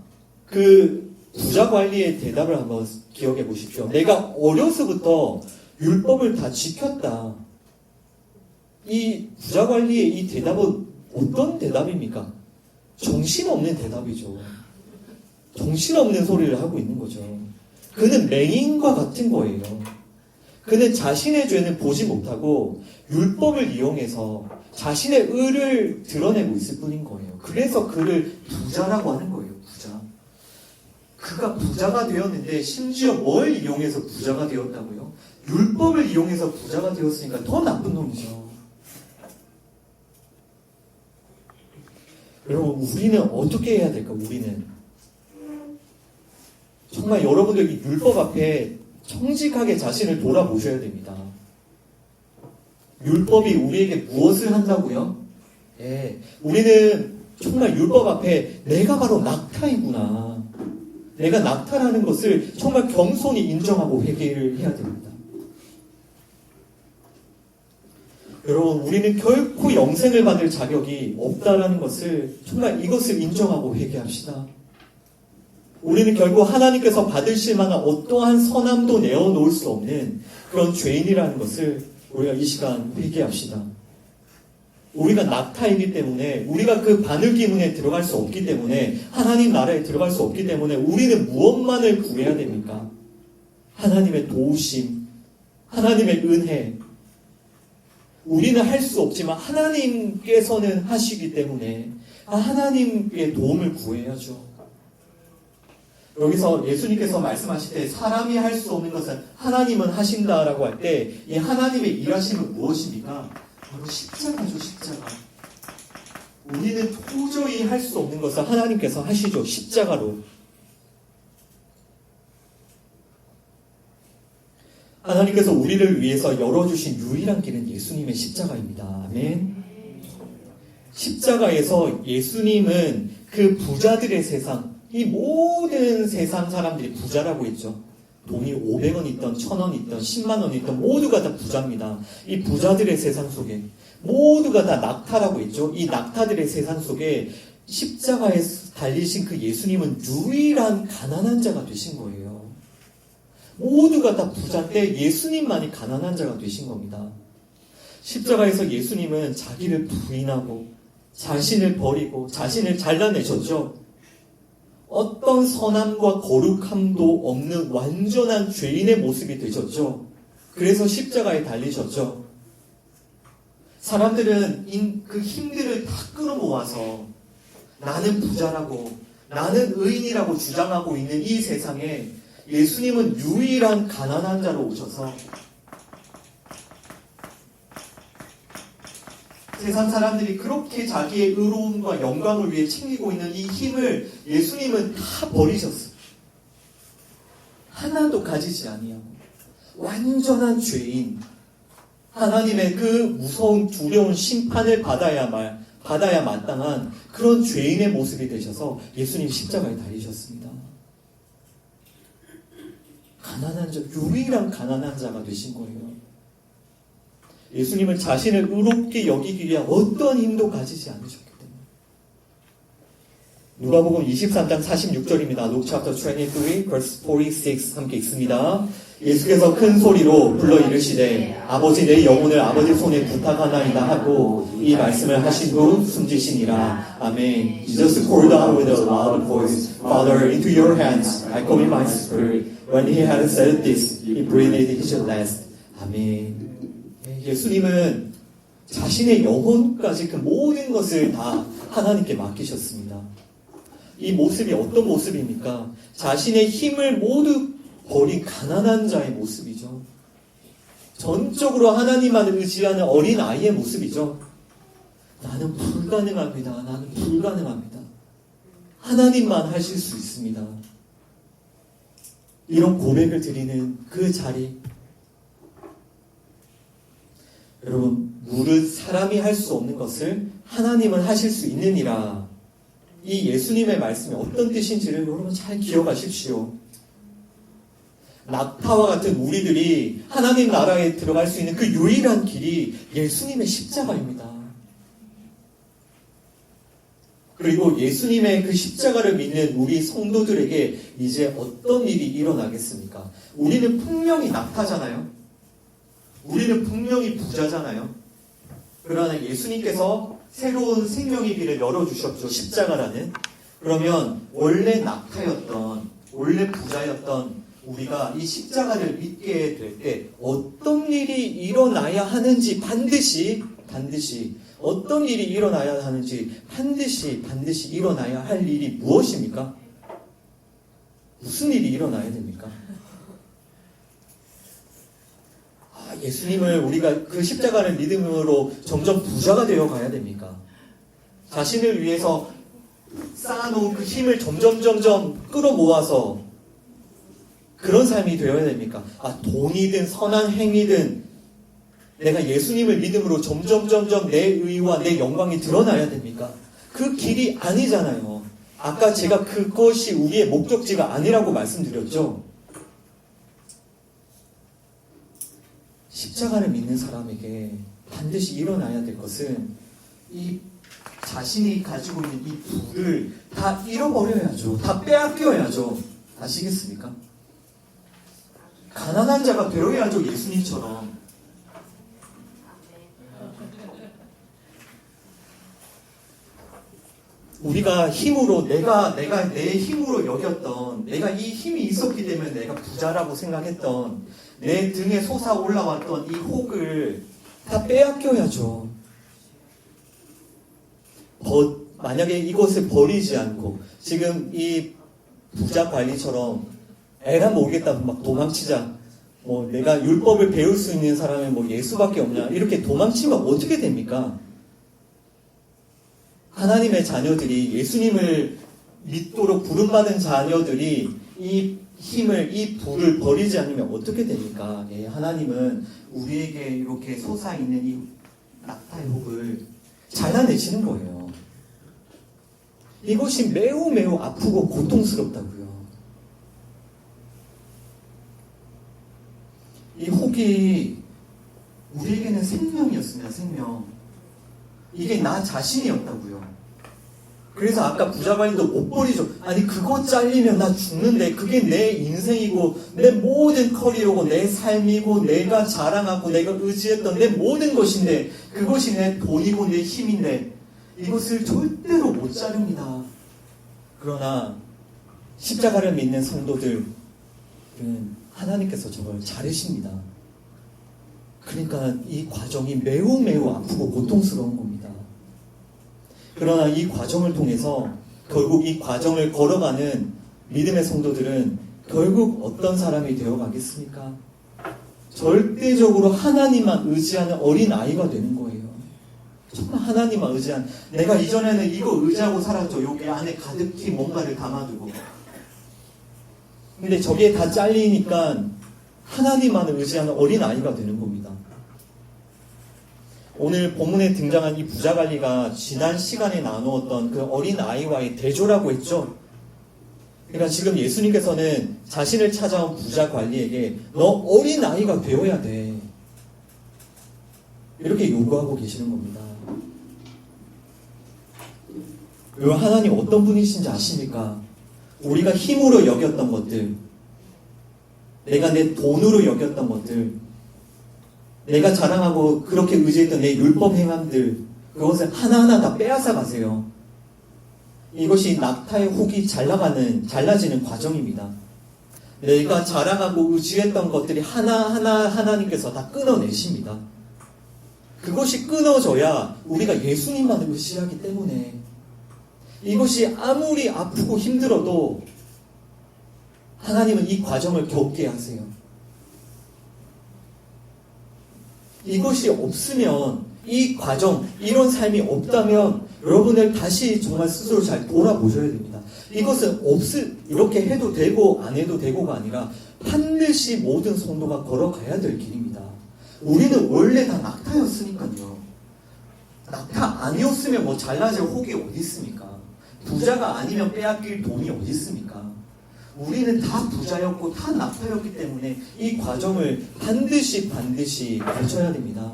그 부자 관리의 대답을 한번 기억해 보십시오. 내가 어려서부터 율법을 다 지켰다. 이 부자 관리의 이 대답은 어떤 대답입니까? 정신없는 대답이죠. 정신없는 소리를 하고 있는 거죠. 그는 맹인과 같은 거예요. 그는 자신의 죄는 보지 못하고 율법을 이용해서 자신의 의를 드러내고 있을 뿐인 거예요. 그래서 그를 부자라고 하는 거예요. 부자. 그가 부자가 되었는데 심지어 뭘 이용해서 부자가 되었다고요? 율법을 이용해서 부자가 되었으니까 더 나쁜 놈이죠. 여러분 우리는 어떻게 해야 될까? 우리는 정말 여러분들 이 율법 앞에 정직하게 자신을 돌아보셔야 됩니다. 율법이 우리에게 무엇을 한다고요? 우리는 정말 율법 앞에 내가 바로 낙타이구나. 내가 낙타라는 것을 정말 겸손히 인정하고 회개를 해야 됩니다. 여러분, 우리는 결코 영생을 받을 자격이 없다라는 것을, 정말 이것을 인정하고 회개합시다. 우리는 결국 하나님께서 받으실 만한 어떠한 선함도 내어놓을 수 없는 그런 죄인이라는 것을 우리가 이 시간 회개합시다. 우리가 낙타이기 때문에, 우리가 그 바늘기문에 들어갈 수 없기 때문에, 하나님 나라에 들어갈 수 없기 때문에 우리는 무엇만을 구해야 됩니까? 하나님의 도우심, 하나님의 은혜. 우리는 할 수 없지만 하나님께서는 하시기 때문에 하나님의 도움을 구해야죠. 여기서 예수님께서 말씀하실 때 사람이 할 수 없는 것은 하나님은 하신다라고 할 때 이 하나님의 일하심은 무엇입니까? 바로 십자가죠, 십자가. 우리는 도저히 할 수 없는 것을 하나님께서 하시죠, 십자가로. 하나님께서 우리를 위해서 열어주신 유일한 길은 예수님의 십자가입니다. 아멘. 십자가에서 예수님은 그 부자들의 세상, 이 모든 세상 사람들이 부자라고 했죠. 돈이 500원 있던 1000원 있던 10만 원 있던 모두가 다 부자입니다. 이 부자들의 세상 속에 모두가 다 낙타라고 했죠. 이 낙타들의 세상 속에 십자가에 달리신 그 예수님은 유일한 가난한 자가 되신 거예요. 모두가 다 부자인데 예수님만이 가난한 자가 되신 겁니다. 십자가에서 예수님은 자기를 부인하고 자신을 버리고 자신을 잘라내셨죠. 어떤 선함과 거룩함도 없는 완전한 죄인의 모습이 되셨죠. 그래서 십자가에 달리셨죠. 사람들은 그 힘들을 다 끌어모아서 나는 부자라고, 나는 의인이라고 주장하고 있는 이 세상에 예수님은 유일한 가난한 자로 오셔서 세상 사람들이 그렇게 자기의 의로움과 영광을 위해 챙기고 있는 이 힘을 예수님은 다 버리셨어요. 하나도 가지지 아니하고 완전한 죄인, 하나님의 그 무서운 두려운 심판을 받아야 마땅한 그런 죄인의 모습이 되셔서 예수님 십자가에 달리셨습니다. 가난한 자, 유일한 가난한 자가 되신 거예요. 예수님은 자신을 의롭게 여기기 위한 어떤 힘도 가지지 않으셨기 때문에. 누가복음 23장 46절입니다. Luke chapter 23, verse 46 함께 읽습니다. 예수께서 큰 소리로 불러 이르시되 아버지 내 영혼을 아버지 손에 부탁하나이다 하고 이 말씀을 하신 후 숨지시니라. 아멘. Jesus called out with a loud voice, Father, into your hands I commit my spirit. When he had said this, he breathed his last. 아멘. 예수님은 자신의 영혼까지 그 모든 것을 다 하나님께 맡기셨습니다. 이 모습이 어떤 모습입니까? 자신의 힘을 모두 버린 가난한 자의 모습이죠. 전적으로 하나님만 의지하는 어린 아이의 모습이죠. 나는 불가능합니다. 나는 불가능합니다. 하나님만 하실 수 있습니다. 이런 고백을 드리는 그 자리. 여러분, 무릇 사람이 할 수 없는 것을 하나님은 하실 수 있느니라. 이 예수님의 말씀이 어떤 뜻인지를 여러분 잘 기억하십시오. 낙타와 같은 우리들이 하나님 나라에 들어갈 수 있는 그 유일한 길이 예수님의 십자가입니다. 그리고 예수님의 그 십자가를 믿는 우리 성도들에게 이제 어떤 일이 일어나겠습니까? 우리는 분명히 낙타잖아요. 우리는 분명히 부자잖아요. 그러나 예수님께서 새로운 생명의 길을 열어주셨죠. 십자가라는. 그러면 원래 낙타였던, 원래 부자였던 우리가 이 십자가를 믿게 될 때 어떤 일이 일어나야 하는지 반드시 어떤 일이 일어나야 하는지 반드시 일어나야 할 일이 무엇입니까? 무슨 일이 일어나야 됩니까? 예수님을 우리가 그 십자가를 믿음으로 점점 부자가 되어 가야 됩니까? 자신을 위해서 쌓아놓은 그 힘을 점점 끌어모아서 그런 삶이 되어야 됩니까? 돈이든 선한 행위든 내가 예수님을 믿음으로 점점 내 의와 내 영광이 드러나야 됩니까? 그 길이 아니잖아요. 아까 제가 그것이 우리의 목적지가 아니라고 말씀드렸죠. 십자가를 믿는 사람에게 반드시 일어나야 될 것은 이 자신이 가지고 있는 이 부를 다 잃어버려야죠. 다 빼앗겨야죠. 아시겠습니까? 가난한 자가 되어야죠. 예수님처럼. 우리가 힘으로 내가 내 힘으로 여겼던, 내가 이 힘이 있었기 때문에 내가 부자라고 생각했던, 내 등에 솟아 올라왔던 이 혹을 다 빼앗겨야죠. 만약에 이것을 버리지 않고 지금 이 부자 관리처럼 에라 모르겠다 막 도망치자, 뭐 내가 율법을 배울 수 있는 사람은 뭐 예수밖에 없냐, 이렇게 도망치면 어떻게 됩니까? 하나님의 자녀들이, 예수님을 믿도록 부름받은 자녀들이 이 힘을, 이 불을 버리지 않으면 어떻게 됩니까? 예, 하나님은 우리에게 이렇게 솟아있는 이 낙타의 혹을 잘라내시는 거예요. 이것이 매우 매우 아프고 고통스럽다고요. 이 혹이 우리에게는 생명이었습니다. 생명. 이게 나 자신이었다고요. 그래서 아까 부자관리도 못 버리죠. 아니 그거 잘리면 나 죽는데, 그게 내 인생이고 내 모든 커리어고 내 삶이고 내가 자랑하고 내가 의지했던 내 모든 것인데, 그것이 내 돈이고 내 힘인데 이것을 절대로 못 자릅니다. 그러나 십자가를 믿는 성도들은 하나님께서 저걸 자르십니다. 그러니까 이 과정이 매우 매우 아프고 고통스러운 겁니다. 그러나 이 과정을 통해서 결국 이 과정을 걸어가는 믿음의 성도들은 결국 어떤 사람이 되어가겠습니까? 절대적으로 하나님만 의지하는 어린 아이가 되는 거예요. 정말 하나님만 의지한, 내가 이전에는 이거 의지하고 살았죠. 여기 안에 가득히 뭔가를 담아두고. 근데 저게 다 잘리니까 하나님만 의지하는 어린 아이가 되는 겁니다. 오늘 본문에 등장한 이 부자관리가 지난 시간에 나누었던 그 어린 아이와의 대조라고 했죠. 그러니까 지금 예수님께서는 자신을 찾아온 부자관리에게 너 어린 아이가 되어야 돼, 이렇게 요구하고 계시는 겁니다. 여러분, 하나님 어떤 분이신지 아십니까? 우리가 힘으로 여겼던 것들, 내가 내 돈으로 여겼던 것들, 내가 자랑하고 그렇게 의지했던 내 율법 행함들, 그것을 하나하나 다 빼앗아 가세요. 이것이 낙타의 혹이 잘라지는 과정입니다. 내가 자랑하고 의지했던 것들이 하나하나 하나님께서 다 끊어내십니다. 그것이 끊어져야 우리가 예수님만 의지하기 때문에, 이것이 아무리 아프고 힘들어도 하나님은 이 과정을 겪게 하세요. 이것이 없으면, 이 과정, 이런 삶이 없다면 여러분을 다시 정말 스스로 잘 돌아보셔야 됩니다. 이것은 이렇게 해도 되고 안 해도 되고가 아니라 반드시 모든 성도가 걸어가야 될 길입니다. 우리는 원래 다 낙타였으니까요. 낙타 아니었으면 뭐 잘나질 혹이 어디 있습니까? 부자가 아니면 빼앗길 돈이 어디 있습니까? 우리는 다 부자였고 다 낙타였기 때문에 이 과정을 반드시 거쳐야 됩니다.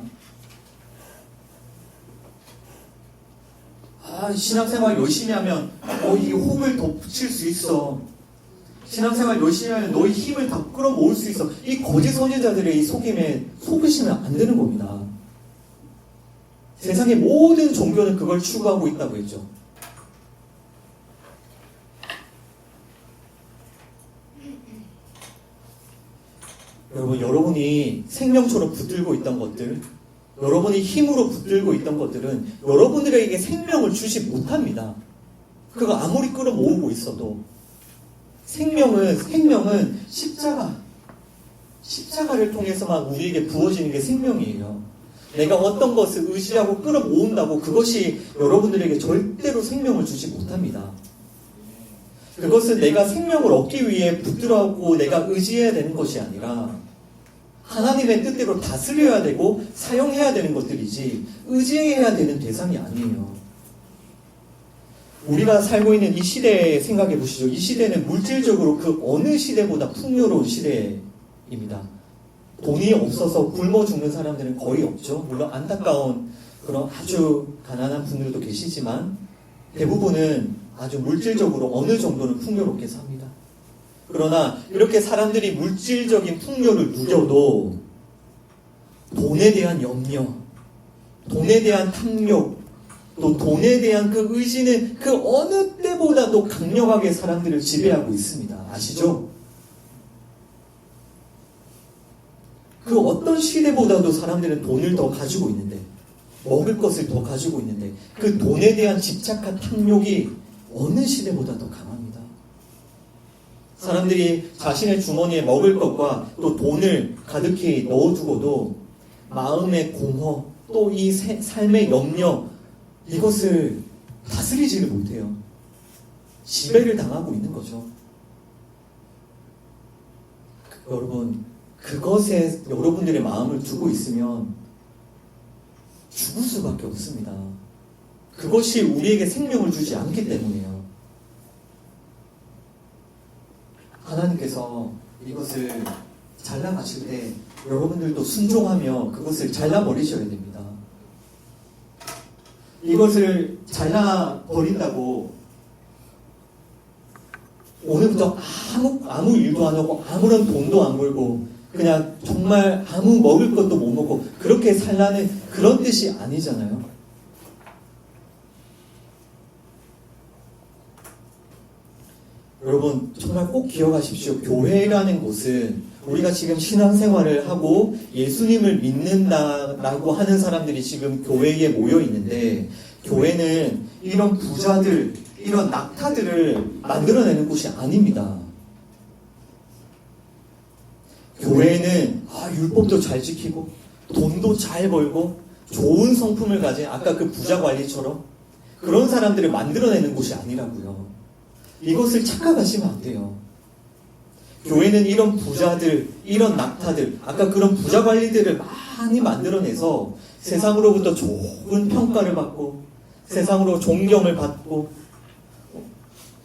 신앙생활 열심히 하면 이 혹을 덮칠 수 있어. 신앙생활 열심히 하면 너의 힘을 다 끌어모을 수 있어. 이 거짓 선지자들의 이 속임에 속으시면 안 되는 겁니다. 세상의 모든 종교는 그걸 추구하고 있다고 했죠. 여러분이 생명처럼 붙들고 있던 것들, 여러분이 힘으로 붙들고 있던 것들은 여러분들에게 생명을 주지 못합니다. 그거 아무리 끌어모으고 있어도. 생명은 십자가를 통해서만 우리에게 부어지는 게 생명이에요. 내가 어떤 것을 의지하고 끌어모은다고 그것이 여러분들에게 절대로 생명을 주지 못합니다. 그것은 내가 생명을 얻기 위해 붙들어오고 내가 의지해야 되는 것이 아니라 하나님의 뜻대로 다스려야 되고 사용해야 되는 것들이지 의지해야 되는 대상이 아니에요. 우리가 살고 있는 이 시대에 생각해 보시죠. 이 시대는 물질적으로 그 어느 시대보다 풍요로운 시대입니다. 돈이 없어서 굶어 죽는 사람들은 거의 없죠. 물론 안타까운 그런 아주 가난한 분들도 계시지만 대부분은 아주 물질적으로 어느 정도는 풍요롭게 삽니다. 그러나 이렇게 사람들이 물질적인 풍요를 누려도 돈에 대한 염려, 돈에 대한 탐욕, 또 돈에 대한 그 의지는 그 어느 때보다도 강력하게 사람들을 지배하고 있습니다. 아시죠? 그 어떤 시대보다도 사람들은 돈을 더 가지고 있는데, 먹을 것을 더 가지고 있는데, 그 돈에 대한 집착과 탐욕이 어느 시대보다도 강합니다. 사람들이 자신의 주머니에 먹을 것과 또 돈을 가득히 넣어두고도 마음의 공허, 또 이 삶의 염려, 이것을 다스리지를 못해요. 지배를 당하고 있는 거죠. 여러분, 그것에 여러분들의 마음을 두고 있으면 죽을 수밖에 없습니다. 그것이 우리에게 생명을 주지 않기 때문이에요. 하나님께서 이것을 잘라가실 때 여러분들도 순종하며 그것을 잘라버리셔야 됩니다. 이것을 잘라버린다고 오늘부터 아무 일도 안 하고 아무런 돈도 안 벌고 그냥 정말 아무 먹을 것도 못 먹고 그렇게 살라는 그런 뜻이 아니잖아요. 여러분 정말 꼭 기억하십시오. 교회라는 곳은 우리가 지금 신앙생활을 하고 예수님을 믿는다라고 하는 사람들이 지금 교회에 모여 있는데, 교회는 이런 부자들, 이런 낙타들을 만들어내는 곳이 아닙니다. 교회는 율법도 잘 지키고 돈도 잘 벌고 좋은 성품을 가진 아까 그 부자 관리처럼 그런 사람들을 만들어내는 곳이 아니라고요. 이것을 착각하시면 안 돼요. 교회는 이런 부자들, 이런 낙타들, 아까 그런 부자 관리들을 많이 만들어내서 세상으로부터 좋은 평가를 받고 세상으로 존경을 받고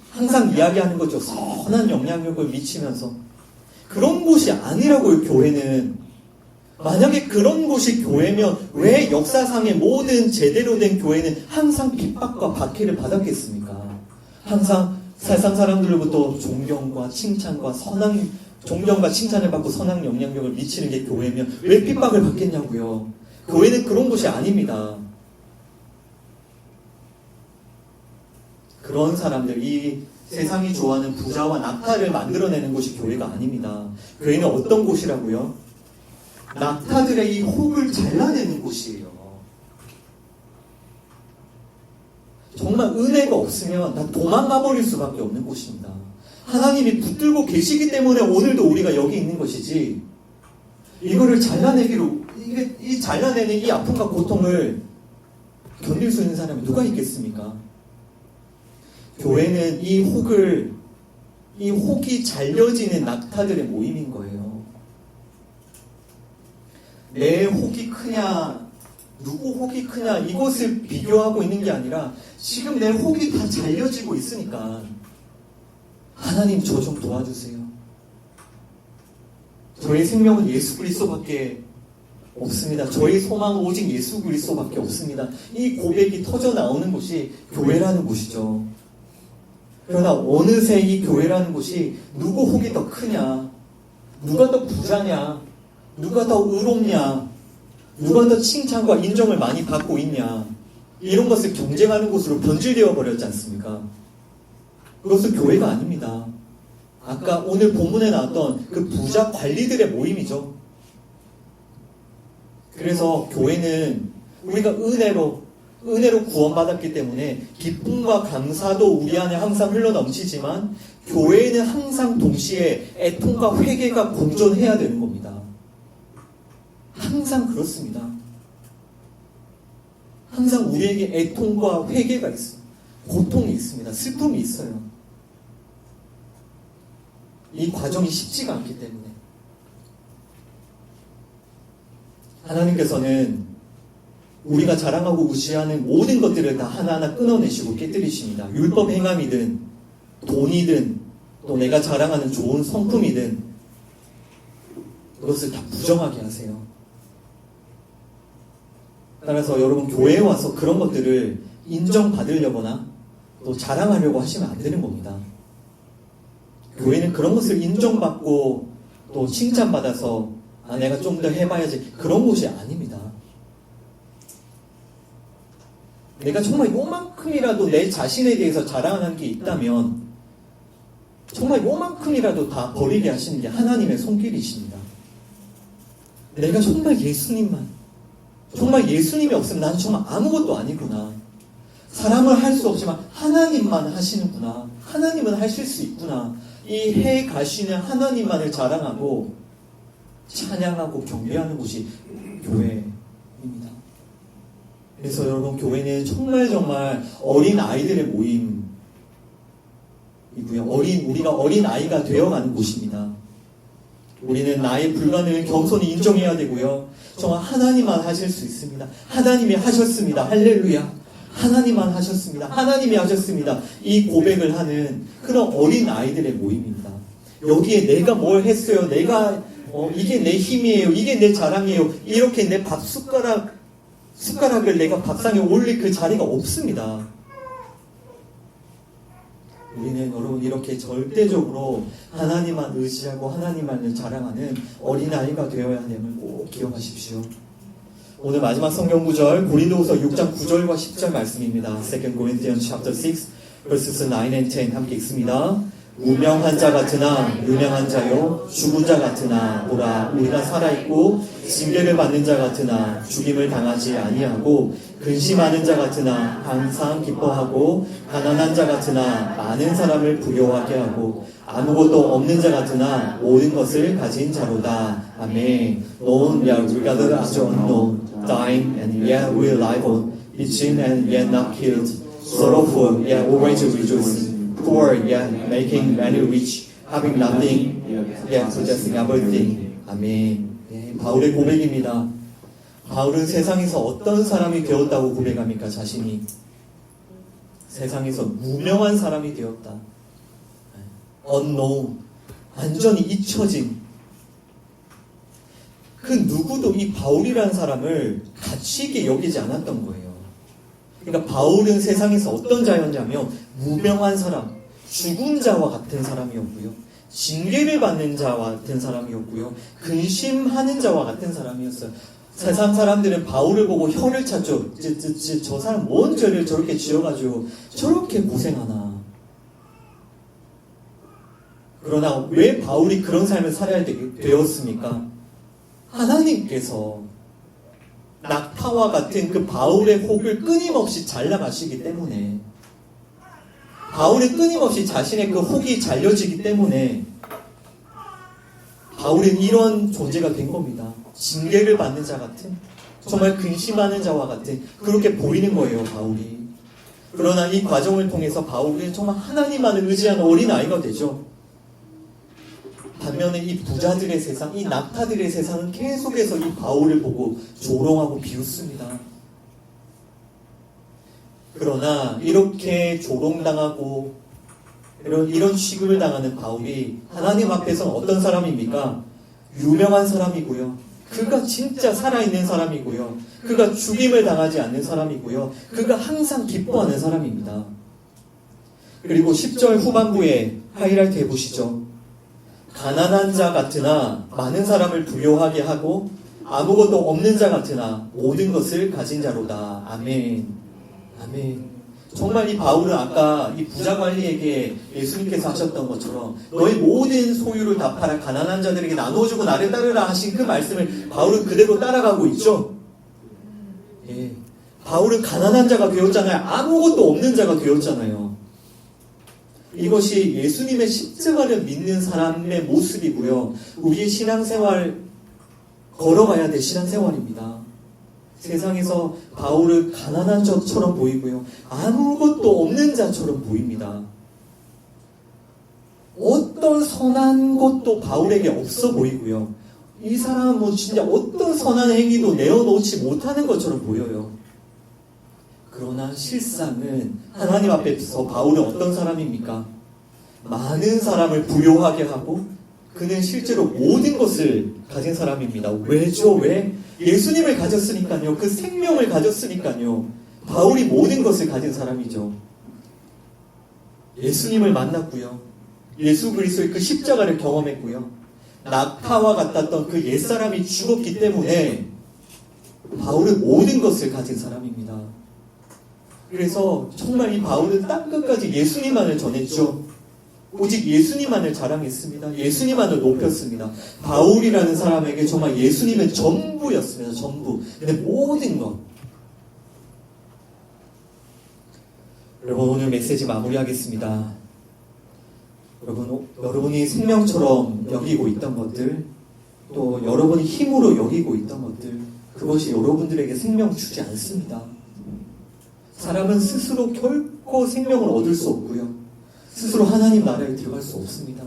항상 이야기하는 거죠. 선한 영향력을 미치면서 그런 곳이 아니라고요. 교회는. 만약에 그런 곳이 교회면 왜 역사상의 모든 제대로 된 교회는 항상 핍박과 박해를 받았겠습니까? 항상 세상 사람들로부터 존경과 칭찬과 존경과 칭찬을 받고 선한 영향력을 미치는 게 교회면 왜 핍박을 받겠냐고요. 교회는 그런 곳이 아닙니다. 그런 사람들, 이 세상이 좋아하는 부자와 낙타를 만들어내는 곳이 교회가 아닙니다. 교회는 어떤 곳이라고요? 낙타들의 이 혹을 잘라내는 곳이에요. 정말 은혜가 없으면 다 도망가 버릴 수밖에 없는 곳입니다. 하나님이 붙들고 계시기 때문에 오늘도 우리가 여기 있는 것이지, 이거를 잘라내기로, 이 잘라내는 이 아픔과 고통을 견딜 수 있는 사람이 누가 있겠습니까? 교회는 이 혹이 잘려지는 낙타들의 모임인 거예요. 내 혹이 크냐, 누구 혹이 크냐, 이것을 비교하고 있는 게 아니라 지금 내 혹이 다 잘려지고 있으니까 하나님 저 좀 도와주세요. 저의 생명은 예수 그리스도밖에 없습니다. 저의 소망은 오직 예수 그리스도밖에 없습니다. 이 고백이 터져 나오는 곳이 교회라는 곳이죠. 그러나 어느새 이 교회라는 곳이 누구 혹이 더 크냐, 누가 더 부자냐, 누가 더 의롭냐, 누가 더 칭찬과 인정을 많이 받고 있냐, 이런 것을 경쟁하는 곳으로 변질되어 버렸지 않습니까? 그것은 교회가 아닙니다. 아까 오늘 본문에 나왔던 그 부자 관리들의 모임이죠. 그래서 교회는 우리가 은혜로 구원받았기 때문에 기쁨과 감사도 우리 안에 항상 흘러넘치지만 교회는 항상 동시에 애통과 회개가 공존해야 되는 겁니다. 항상 그렇습니다. 항상 우리에게 애통과 회개가 있어요. 고통이 있습니다. 슬픔이 있어요. 이 과정이 쉽지가 않기 때문에 하나님께서는 우리가 자랑하고 우시하는 모든 것들을 다 하나하나 끊어내시고 깨뜨리십니다. 율법 행함이든 돈이든 또 내가 자랑하는 좋은 성품이든 그것을 다 부정하게 하세요. 따라서 여러분 교회에 와서 그런 것들을 인정받으려거나 또 자랑하려고 하시면 안 되는 겁니다. 교회는 그런 것을 인정받고 또 칭찬받아서 내가 좀 더 해봐야지 그런 곳이 아닙니다. 내가 정말 요만큼이라도 내 자신에 대해서 자랑하는 게 있다면 정말 요만큼이라도 다 버리게 하시는 게 하나님의 손길이십니다. 내가 정말 예수님만, 정말 예수님이 없으면 나는 정말 아무것도 아니구나. 사람은 할 수 없지만 하나님만 하시는구나. 하나님은 하실 수 있구나. 이 해 가시는 하나님만을 자랑하고 찬양하고 경배하는 곳이 교회입니다. 그래서 여러분 교회는 정말 어린 아이들의 모임이고요. 우리가 어린 아이가 되어가는 곳입니다. 우리는 나의 불가능을 겸손히 인정해야 되고요. 정말 하나님만 하실 수 있습니다. 하나님이 하셨습니다. 할렐루야. 하나님만 하셨습니다. 하나님이 하셨습니다. 이 고백을 하는 그런 어린 아이들의 모임입니다. 여기에 내가 뭘 했어요. 내가 이게 내 힘이에요. 이게 내 자랑이에요. 이렇게 내 밥 숟가락을 내가 밥상에 올릴 그 자리가 없습니다. 우리는 여러분 이렇게 절대적으로 하나님만 의지하고 하나님만을 자랑하는 어린아이가 되어야 함을 꼭 기억하십시오. 오늘 마지막 성경 구절 고린도후서 6장 9절과 10절 말씀입니다. 2 Corinthians chapter 6 verses 9 and 10 함께 읽습니다. 무명한 자 같으나 유명한 자요 죽은 자 같으나 보라 우리가 살아있고 징계를 받는 자 같으나 죽임을 당하지 아니하고 근심하는 자 같으나 항상 기뻐하고 가난한 자 같으나 많은 사람을 부요하게 하고 아무것도 없는 자 같으나 모든 것을 가진 자로다. 아멘. Known yet regarded as unknown, dying and yet we live on, beaten and yet not killed, sorrowful yet always rejoicing. Poor yet making many rich, having nothing yet possessing everything. 아멘. 네, 바울의 고백입니다. 바울은 세상에서 어떤 사람이 되었다고 고백합니까? 자신이 세상에서 무명한 사람이 되었다. unknown, 완전히 잊혀진. 그 누구도 이 바울이라는 사람을 가치 있게 여기지 않았던 거예요. 그러니까 바울은 세상에서 어떤 자였냐면 무명한 사람, 죽은 자와 같은 사람이었고요. 징계를 받는 자와 같은 사람이었고요. 근심하는 자와 같은 사람이었어요. 세상 사람들은 바울을 보고 혀를 찾죠. 저 사람 뭔 죄를 저렇게 지어가지고 저렇게 고생하나. 그러나 왜 바울이 그런 삶을 살아야 되었습니까? 하나님께서 낙타와 같은 그 바울의 혹을 끊임없이 잘라가시기 때문에 바울이 끊임없이 자신의 그 혹이 잘려지기 때문에 바울은 이런 존재가 된 겁니다. 징계를 받는 자 같은, 정말 근심하는 자와 같은 그렇게 보이는 거예요, 바울이. 그러나 이 과정을 통해서 바울은 정말 하나님만을 의지하는 어린아이가 되죠. 반면에 이 부자들의 세상, 이 낙타들의 세상은 계속해서 이 바울을 보고 조롱하고 비웃습니다. 그러나 이렇게 조롱당하고 이런 취급을 당하는 바울이 하나님 앞에서는 어떤 사람입니까? 유명한 사람이고요. 그가 진짜 살아있는 사람이고요. 그가 죽임을 당하지 않는 사람이고요. 그가 항상 기뻐하는 사람입니다. 그리고 10절 후반부에 하이라이트 해보시죠. 가난한 자 같으나 많은 사람을 부요하게 하고 아무것도 없는 자 같으나 모든 것을 가진 자로다. 아멘. 아멘. 정말 이 바울은 아까 이 부자 관리에게 예수님께서 하셨던 것처럼 너의 모든 소유를 다 팔아 가난한 자들에게 나눠주고 나를 따르라 하신 그 말씀을 바울은 그대로 따라가고 있죠. 예. 바울은 가난한 자가 되었잖아요. 아무것도 없는 자가 되었잖아요. 이것이 예수님의 십자가를 믿는 사람의 모습이고요. 우리의 신앙생활 걸어가야 될 신앙생활입니다. 세상에서 바울은 가난한 자처럼 보이고요. 아무것도 없는 자처럼 보입니다. 어떤 선한 것도 바울에게 없어 보이고요. 이 사람은 뭐 진짜 어떤 선한 행위도 내어놓지 못하는 것처럼 보여요. 그러나 실상은 하나님 앞에서 바울은 어떤 사람입니까? 많은 사람을 부요하게 하고 그는 실제로 모든 것을 가진 사람입니다. 왜죠? 왜? 예수님을 가졌으니까요. 그 생명을 가졌으니까요. 바울이 모든 것을 가진 사람이죠. 예수님을 만났고요. 예수 그리스도의 그 십자가를 경험했고요. 낙타와 같았던 그 옛사람이 죽었기 때문에 바울은 모든 것을 가진 사람입니다. 그래서 정말 이 바울은 땅 끝까지 예수님만을 전했죠. 오직 예수님만을 자랑했습니다. 예수님만을 높였습니다. 바울이라는 사람에게 정말 예수님은 전부였습니다. 전부. 근데 모든 것. 여러분, 오늘 메시지 마무리하겠습니다. 여러분이 생명처럼 여기고 있던 것들, 또 여러분이 힘으로 여기고 있던 것들, 그것이 여러분들에게 생명 주지 않습니다. 사람은 스스로 결코 생명을 얻을 수 없고요. 스스로 하나님 나라에 들어갈 수 없습니다.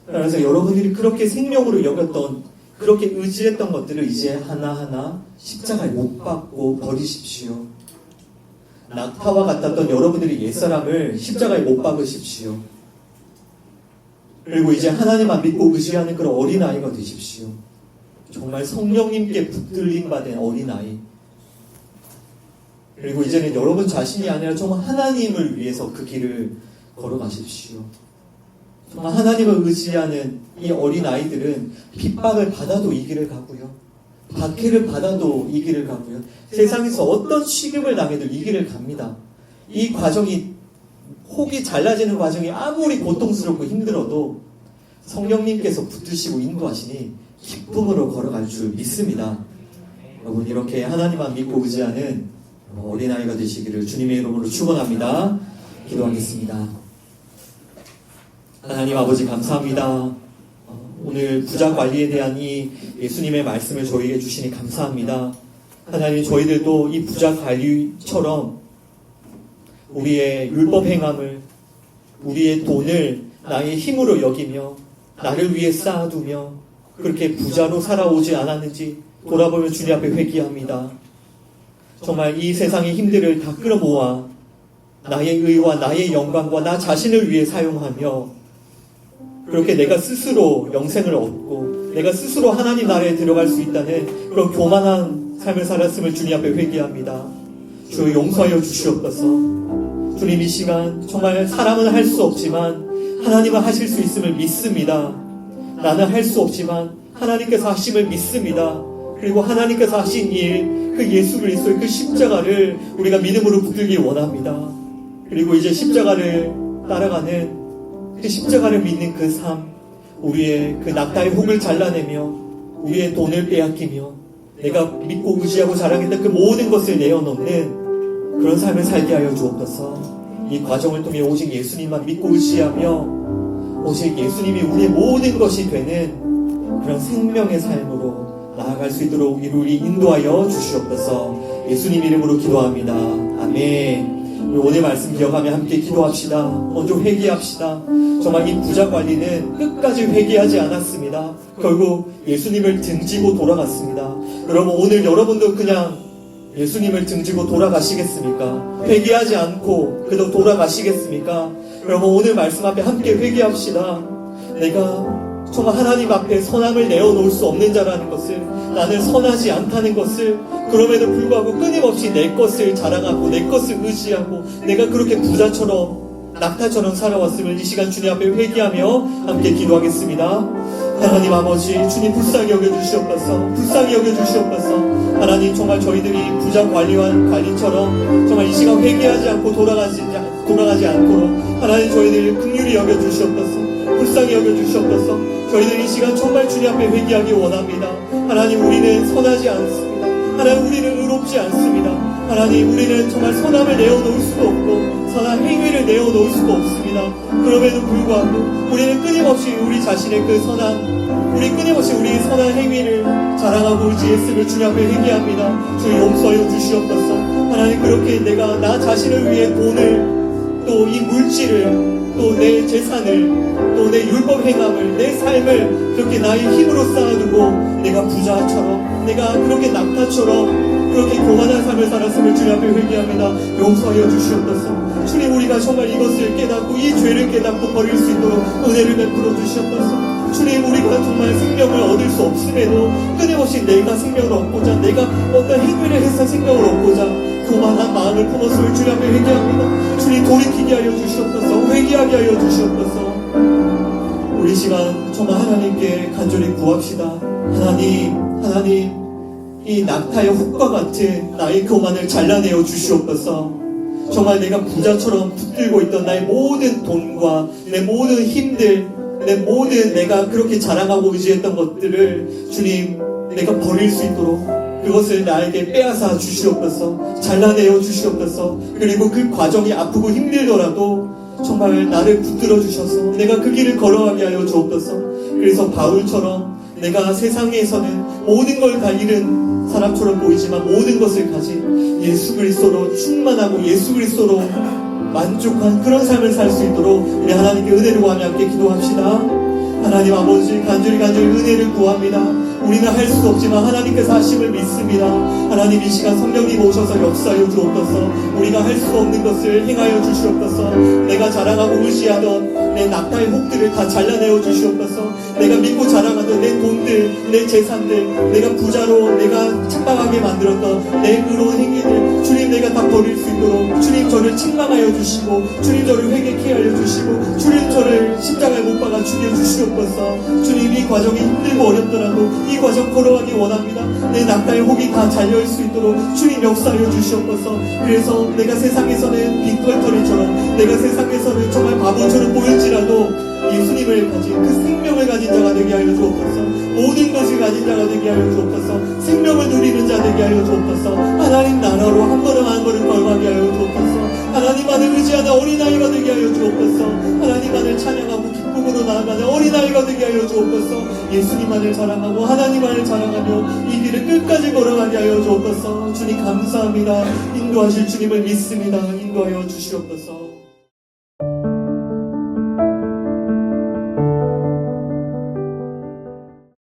그래서 여러분들이 그렇게 생명으로 여겼던, 그렇게 의지했던 것들을 이제 하나하나 십자가에 못 박고 버리십시오. 낙타와 같았던 여러분들이 옛사람을 십자가에 못 박으십시오. 그리고 이제 하나님만 믿고 의지하는 그런 어린아이가 되십시오. 정말 성령님께 붙들림 받은 어린아이. 그리고 이제는 여러분 자신이 아니라 정말 하나님을 위해서 그 길을 걸어가십시오. 정말 하나님을 의지하는 이 어린아이들은 핍박을 받아도 이 길을 가고요. 박해를 받아도 이 길을 가고요. 세상에서 어떤 시급을 당해도 이 길을 갑니다. 이 과정이, 혹이 잘라지는 과정이 아무리 고통스럽고 힘들어도 성령님께서 붙드시고 인도하시니 기쁨으로 걸어갈 줄 믿습니다. 여러분, 이렇게 하나님만 믿고 의지하는 어린아이가 되시기를 주님의 이름으로 축원합니다. 기도하겠습니다. 하나님 아버지 감사합니다. 오늘 부자 관리에 대한 이 예수님의 말씀을 저희에게 주시니 감사합니다. 하나님, 저희들도 이 부자 관리처럼 우리의 율법 행함을, 우리의 돈을 나의 힘으로 여기며 나를 위해 쌓아두며 그렇게 부자로 살아오지 않았는지 돌아보며 주님 앞에 회개합니다. 정말 이 세상의 힘들을 다 끌어모아 나의 의와 나의 영광과 나 자신을 위해 사용하며 그렇게 내가 스스로 영생을 얻고 내가 스스로 하나님 나라에 들어갈 수 있다는 그런 교만한 삶을 살았음을 주님 앞에 회개합니다. 주 용서하여 주시옵소서. 주님, 이 시간 정말 사람은 할 수 없지만 하나님은 하실 수 있음을 믿습니다. 나는 할 수 없지만 하나님께서 하심을 믿습니다. 그리고 하나님께서 하신 일, 그 예수 그리스도의 그 십자가를 우리가 믿음으로 붙들기 원합니다. 그리고 이제 십자가를 따라가는, 그 십자가를 믿는 그 삶, 우리의 그 낙타의 혹을 잘라내며 우리의 돈을 빼앗기며 내가 믿고 의지하고 자랑했던 그 모든 것을 내어놓는 그런 삶을 살게 하여 주옵소서. 이 과정을 통해 오직 예수님만 믿고 의지하며 오직 예수님이 우리의 모든 것이 되는 그런 생명의 삶으로 나아갈 수 있도록 우리 인도하여 주시옵소서. 예수님 이름으로 기도합니다. 아멘. 오늘 말씀 기억하며 함께 기도합시다. 먼저 회개합시다. 정말 이 부자 관리는 끝까지 회개하지 않았습니다. 결국 예수님을 등지고 돌아갔습니다. 여러분, 오늘 여러분도 그냥 예수님을 등지고 돌아가시겠습니까? 회개하지 않고 그저 돌아가시겠습니까? 여러분, 오늘 말씀 앞에 함께 회개합시다. 내가 정말 하나님 앞에 선함을 내어놓을 수 없는 자라는 것을, 나는 선하지 않다는 것을, 그럼에도 불구하고 끊임없이 내 것을 자랑하고 내 것을 의지하고 내가 그렇게 부자처럼 낙타처럼 살아왔음을 이 시간 주님 앞에 회개하며 함께 기도하겠습니다. 하나님 아버지, 주님 불쌍히 여겨주시옵소서. 불쌍히 여겨주시옵소서. 하나님, 정말 저희들이 부자 관리처럼 정말 이 시간 회개하지 않고 돌아가지 않도록 하나님 저희들 긍휼히 여겨주시옵소서. 불쌍히 여겨주시옵소서. 저희들 이 시간 정말 주님 앞에 회개하기 원합니다. 하나님, 우리는 선하지 않습니다. 하나님, 우리는 의롭지 않습니다. 하나님, 우리는 정말 선함을 내어놓을 수도 없고 선한 행위를 내어놓을 수도 없습니다. 그럼에도 불구하고 우리는 끊임없이 우리 자신의 그 선함, 우리 끊임없이 우리의 선한 행위를 자랑하고 의지했음을 주님 앞에 회개합니다. 주 용서하여 주시옵소서. 하나님, 그렇게 내가 나 자신을 위해 돈을, 또 이 물질을, 또 내 재산을, 또 내 율법 행함을, 내 삶을 그렇게 나의 힘으로 쌓아두고 내가 부자처럼, 내가 그렇게 낙타처럼 그렇게 교만한 삶을 살았음을 주님 앞에 회개합니다. 용서하여 주시옵소서. 주님, 우리가 정말 이것을 깨닫고 이 죄를 깨닫고 버릴 수 있도록 은혜를 베풀어 주시옵소서. 주님, 우리가 정말 생명을 얻을 수 없음에도 끊임없이 내가 생명을 얻고자, 내가 어떤 행위를 해서 생명을 얻고자 교만한 마음을 품어서 주님 앞에 회개합니다. 주님, 돌이키게 하여 주시옵소서. 회개하게 하여 주시옵소서. 우리 시간 정말 하나님께 간절히 구합시다. 하나님, 이 낙타의 혹과 같은 나의 교만을 잘라내어 주시옵소서. 정말 내가 부자처럼 붙들고 있던 나의 모든 돈과 내 모든 힘들, 내 모든 내가 그렇게 자랑하고 의지했던 것들을 주님, 내가 버릴 수 있도록 그것을 나에게 빼앗아 주시옵소서. 잘라내어 주시옵소서. 그리고 그 과정이 아프고 힘들더라도 정말 나를 붙들어 주셔서 내가 그 길을 걸어가게 하여 주옵소서. 그래서 바울처럼 내가 세상에서는 모든 걸 다 잃은 사람처럼 보이지만 모든 것을 가진 예수 그리스도로 충만하고 예수 그리스도로 만족한 그런 삶을 살 수 있도록 우리 하나님께 은혜를 구하며 함께 기도합시다. 하나님 아버지, 간절히 은혜를 구합니다. 우리는 할 수 없지만 하나님께서 하심을 믿습니다. 하나님, 이 시간 성령님 오셔서 역사하여 주옵소서. 우리가 할 수 없는 것을 행하여 주시옵소서. 내가 자랑하고 의지하던 내 낙타의 혹들을 다 잘라내어 주시옵소서. 내가 믿고 자랑하던 내 돈들, 내 재산들, 내가 부자로 내가 착각하게 만들었던 내 의로운 행위들, 주님, 내가 다 버릴 수 있도록 주님, 저를 책망하여 주시고 주님, 저를 회개케 하여 주시고 주님, 저를 십자가에 못 박아 죽여 주시옵소서. 주님, 이 과정이 힘들고 어렵더라도 이 과정 걸어가기 원합니다. 내 낙타의 혹이 다 잘릴 수 있도록 주님, 역사하여 주시옵소서. 그래서 내가 세상에서는 빅털터리처럼, 내가 세상에서는 정말 바보처럼 보일지라도 예수님을 가진 그 생명을 가진 자가 되게 하여 주옵소서. 모든 것을 가진 자가 되게 하여 주옵소서. 생명을 누리는 자 되게 하여 주옵소서. 하나님 나라로 한 걸음 한 걸음 걸어가게 하여 주옵소서. 하나님만을 의지하는 어린아이가 되게 하여 주옵소서. 하나님만을 찬양하고 기쁨으로 나아가는 어린아이가 되게 하여 주옵소서. 예수님만을 자랑하고 하나님만을 자랑하며 이 길을 끝까지 걸어가게 하여 주옵소서. 주님 감사합니다. 인도하실 주님을 믿습니다. 인도하여 주시옵소서.